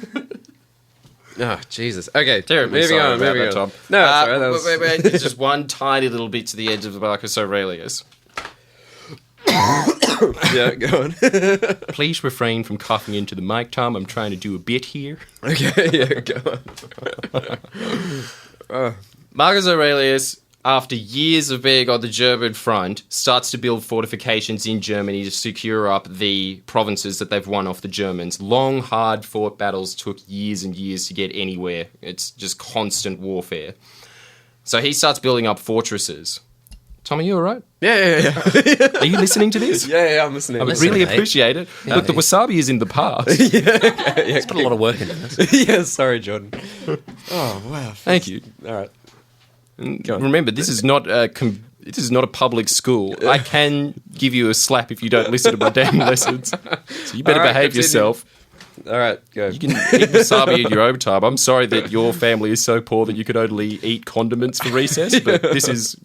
Oh, Jesus. Okay, moving on. Tom. No, sorry, wait. There's just one tiny little bit to the end of the Marcus Aurelius. Yeah, go on. Please refrain from coughing into the mic, Tom. I'm trying to do a bit here. Okay, yeah, go on. Marcus Aurelius, after years of being on the German front, starts to build fortifications in Germany to secure up the provinces that they've won off the Germans. Long, hard-fought battles took years and years to get anywhere. It's just constant warfare. So he starts building up fortresses. Tom, are you all right? Yeah. Are you listening to this? Yeah, I'm listening. I would really appreciate it. Yeah, look, the wasabi is in the past. It's put a lot of work into this. Yeah, sorry, Jordan. Oh, wow. Thank you. All right. Remember, this is not a public school. I can give you a slap if you don't listen to my damn lessons. So you better behave yourself. All right, go. You can eat wasabi in your own time. I'm sorry that your family is so poor that you could only eat condiments for recess, but this is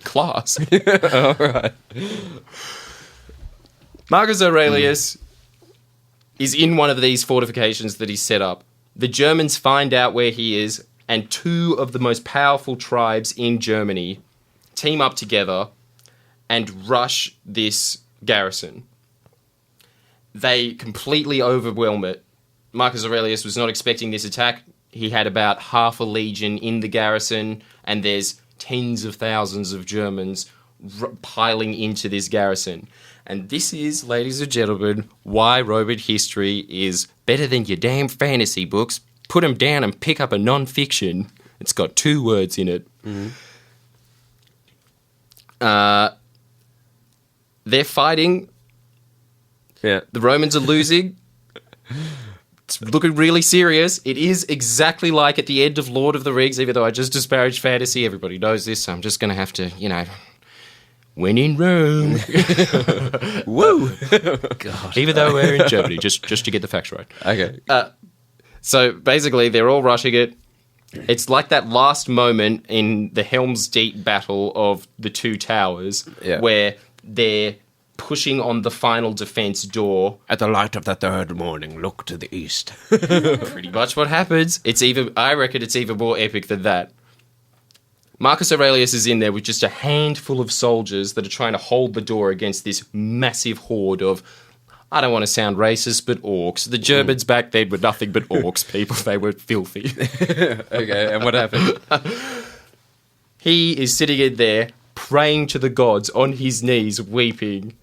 class. All right. Marcus Aurelius is in one of these fortifications that he set up. The Germans find out where he is, and two of the most powerful tribes in Germany team up together and rush this garrison. They completely overwhelm it. Marcus Aurelius was not expecting this attack. He had about half a legion in the garrison, and there's tens of thousands of Germans piling into this garrison. And this is, ladies and gentlemen, why Roman history is better than your damn fantasy books. Put them down and pick up a non-fiction. It's got 2 words in it. Mm-hmm. they're fighting. Yeah. The Romans are losing. It's looking really serious. It is exactly like at the end of Lord of the Rings, even though I just disparaged fantasy. Everybody knows this, so I'm just going to have to, when in Rome. Woo! God. Even though we're in Germany, just to get the facts right. Okay. So basically, they're all rushing it. It's like that last moment in the Helm's Deep battle of the two towers where they're pushing on the final defense door. At the light of the third morning, look to the east. Pretty much what happens. I reckon it's even more epic than that. Marcus Aurelius is in there with just a handful of soldiers that are trying to hold the door against this massive horde of, I don't want to sound racist, but orcs. The Germans back then were nothing but orcs, people. They were filthy. Okay, and what happened? He is sitting in there praying to the gods on his knees, weeping.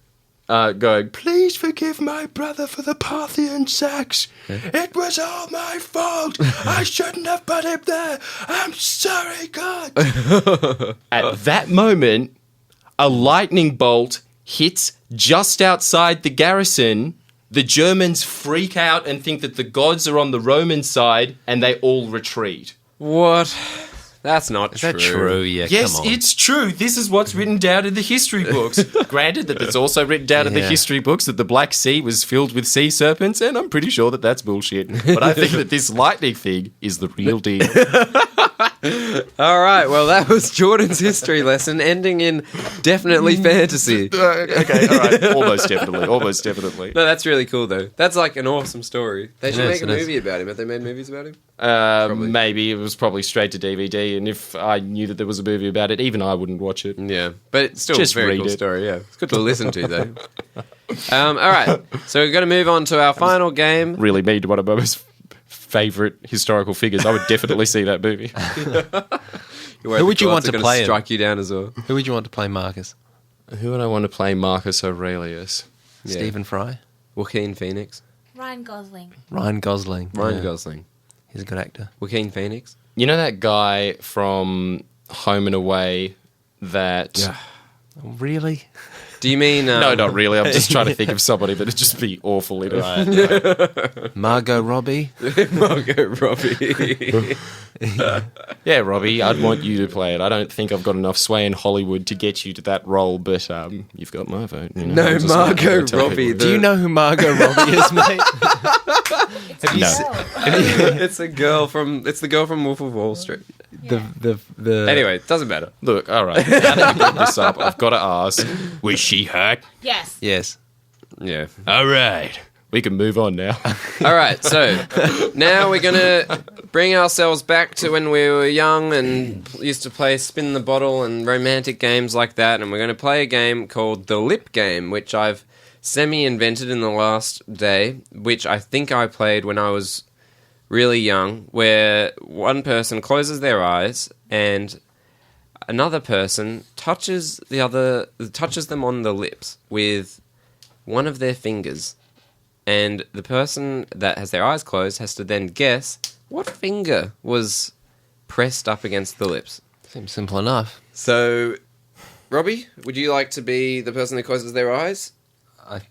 Going, please forgive my brother for the Parthian sacks. It was all my fault. I shouldn't have put him there. I'm sorry, God. At that moment, a lightning bolt hits just outside the garrison. The Germans freak out and think that the gods are on the Roman side, and they all retreat. What? That's not true. Is that true? Yeah, Yes, come on. it's true. This is what's written down in the history books. Granted that it's also written down in the history books that the Black Sea was filled with sea serpents, and I'm pretty sure that that's bullshit. But I think that this lightning thing is the real deal. All right, well, that was Jordan's history lesson, ending in definitely fantasy. Okay, all right. Almost definitely. No, that's really cool, though. That's like an awesome story. They should Yes, make a it is. movie about him. Have they made movies about him? Maybe it was probably straight to DVD, and if I knew that there was a movie about it, even I wouldn't watch it. Yeah, but it's still Just a very read cool it. story, yeah. It's good to listen to, though. All right, so we're going to move on to our final game. Really mean to one of my most favourite historical figures. I would definitely see that movie. Who would you want to play him? Strike you down as well. Who would you want to play Marcus? Who would I want to play Marcus Aurelius? Yeah. Stephen Fry? Joaquin Phoenix. Ryan Gosling. Ryan Gosling. Ryan Yeah. Gosling. He's a good actor. Joaquin Phoenix. You know that guy from Home and Away that... Really? Do you mean... No, not really. I'm just trying to think of somebody that would just be awful in it. Margot Robbie? Margot Robbie. Yeah, Robbie, I'd want you to play it. I don't think I've got enough sway in Hollywood to get you to that role, but you've got my vote. You know? No, I'm just Margot gonna tell Robbie, people. Do you know who Margot Robbie is, mate? It's the girl from Wolf of Wall Street. The Anyway, it doesn't matter. Look, all right. Now that you brought this up, I've got to ask, was she hot? Yes. Yes. Yeah. All right. We can move on now. All right, so now we're going to bring ourselves back to when we were young and used to play spin the bottle and romantic games like that, and we're going to play a game called the lip game, which I've semi-invented in the last day, which I think I played when I was really young, where one person closes their eyes and another person touches them on the lips with one of their fingers. And the person that has their eyes closed has to then guess what finger was pressed up against the lips. Seems simple enough. So, Robbie, would you like to be the person who closes their eyes? I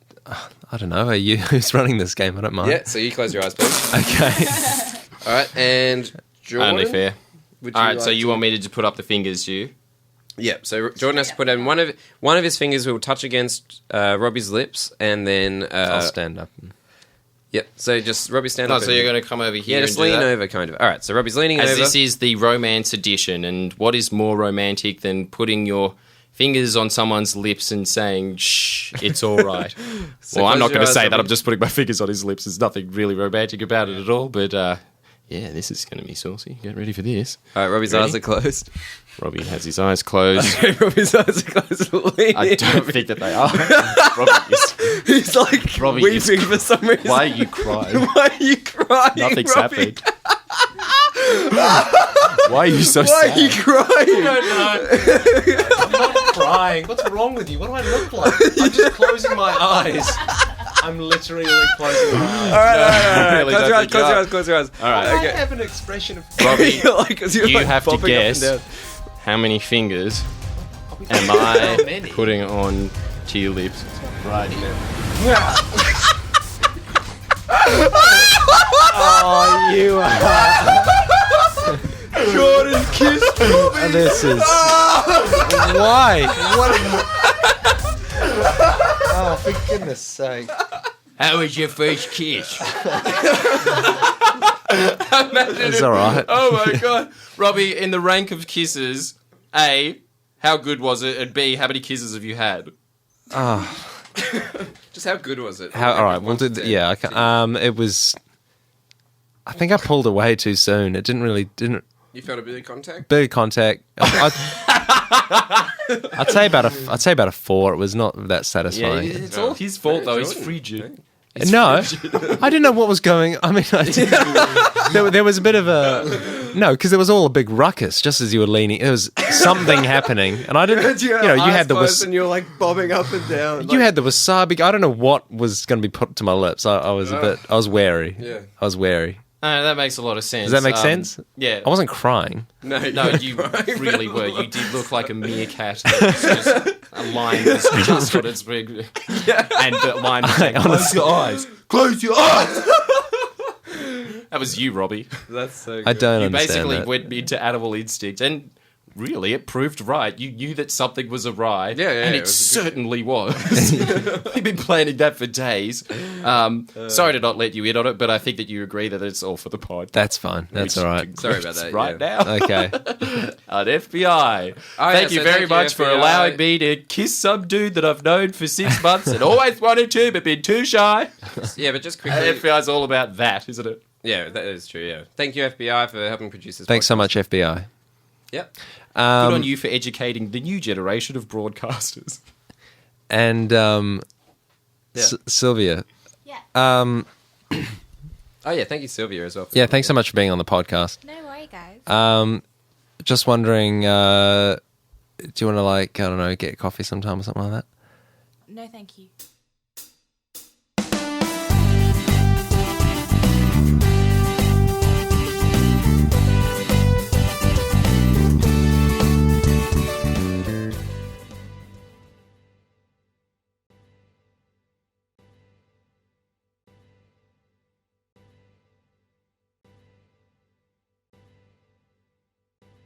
don't know. Are you who's running this game? I don't mind. Yeah, so you close your eyes, please. Okay. All right, and Jordan? Only fair. Would All right, like so you want me to just put up the fingers, do you? Yeah, so Jordan has to put in one of his fingers will touch against Robbie's lips, and then... I'll stand up. Yep, so just Robbie stand Oh, up. so you're going to come over here Yeah, just and do lean that? over, kind of. All right, so Robbie's leaning As over. this is the romance edition, and what is more romantic than putting your fingers on someone's lips and saying, shh, it's all right. Well, I'm close not your going to eyes, say that. Robbie. I'm just putting my fingers on his lips. There's nothing really romantic about it at all, but yeah, this is going to be saucy. Get ready for this. All right, Robbie's Ready? eyes are closed. Robbie has his eyes closed. Robbie's eyes are closed. I don't think that they are. Robbie is... He's like Robbie weeping is- for some reason. Why are you crying? Why are you crying? Nothing's Robbie? happened. Why are you so Why sad? are you crying? I'm not crying. What's wrong with you? What do I look like? I'm just closing my eyes. I'm literally closing my eyes. All right. Really Close don't your eyes, think close you your are. eyes, close your eyes. All right. I have an expression of... Robbie, you're you have to bopping up and guess down. how many fingers am I putting on to your lips. Right here. Oh, you are. Jordan kissed Robbie. This is. Why? What? Oh, for goodness sake. How was your first kiss? It's all right. Oh my god. Robbie, in the rank of kisses, A, how good was it? And B, how many kisses have you had? Just how good was it? All right, we'll do. Yeah, I can, it was. I think I pulled away too soon. It didn't. You felt a bit of contact? Bit of contact. I'd say about a 4. It was not that satisfying. Yeah, it's all his fault though. He's frigid. No, I didn't know what was going. I mean, there was a bit of a because there was all a big ruckus just as you were leaning. There was something happening, and I didn't. You had the and you're like bobbing up and down. You had the wasabi. I don't know what was going to be put to my lips. I was I was wary. Yeah, I was wary. That makes a lot of sense. Does that make sense? Yeah. I wasn't crying. No, you really were. You did look like a meerkat that was a line was just on its big... And the line was like, close your eyes. Close your eyes. That was you, Robbie. That's so good. I don't You understand basically that. went into animal instinct and... Really, it proved right. You knew that something was awry, and it certainly was. We've been planning that for days. Sorry to not let you in on it, but I think that you agree that it's all for the pod. That's fine. That's all right. Sorry about that. Right now. Okay. On FBI. Thank you very much for allowing me to kiss some dude that I've known for 6 months and always wanted to, but been too shy. Yeah, but just quickly... FBI's all about that, isn't it? Yeah, that is true, yeah. Thank you, FBI, for helping produce this Thanks podcast. so much, FBI. Yep. Good on you for educating the new generation of broadcasters. And Sylvia. Yeah. Oh, yeah, thank you, Sylvia, as well. Yeah, thanks so much for being on the podcast. No worry, guys. Just wondering, do you want to, like, I don't know, get coffee sometime or something like that? No, thank you.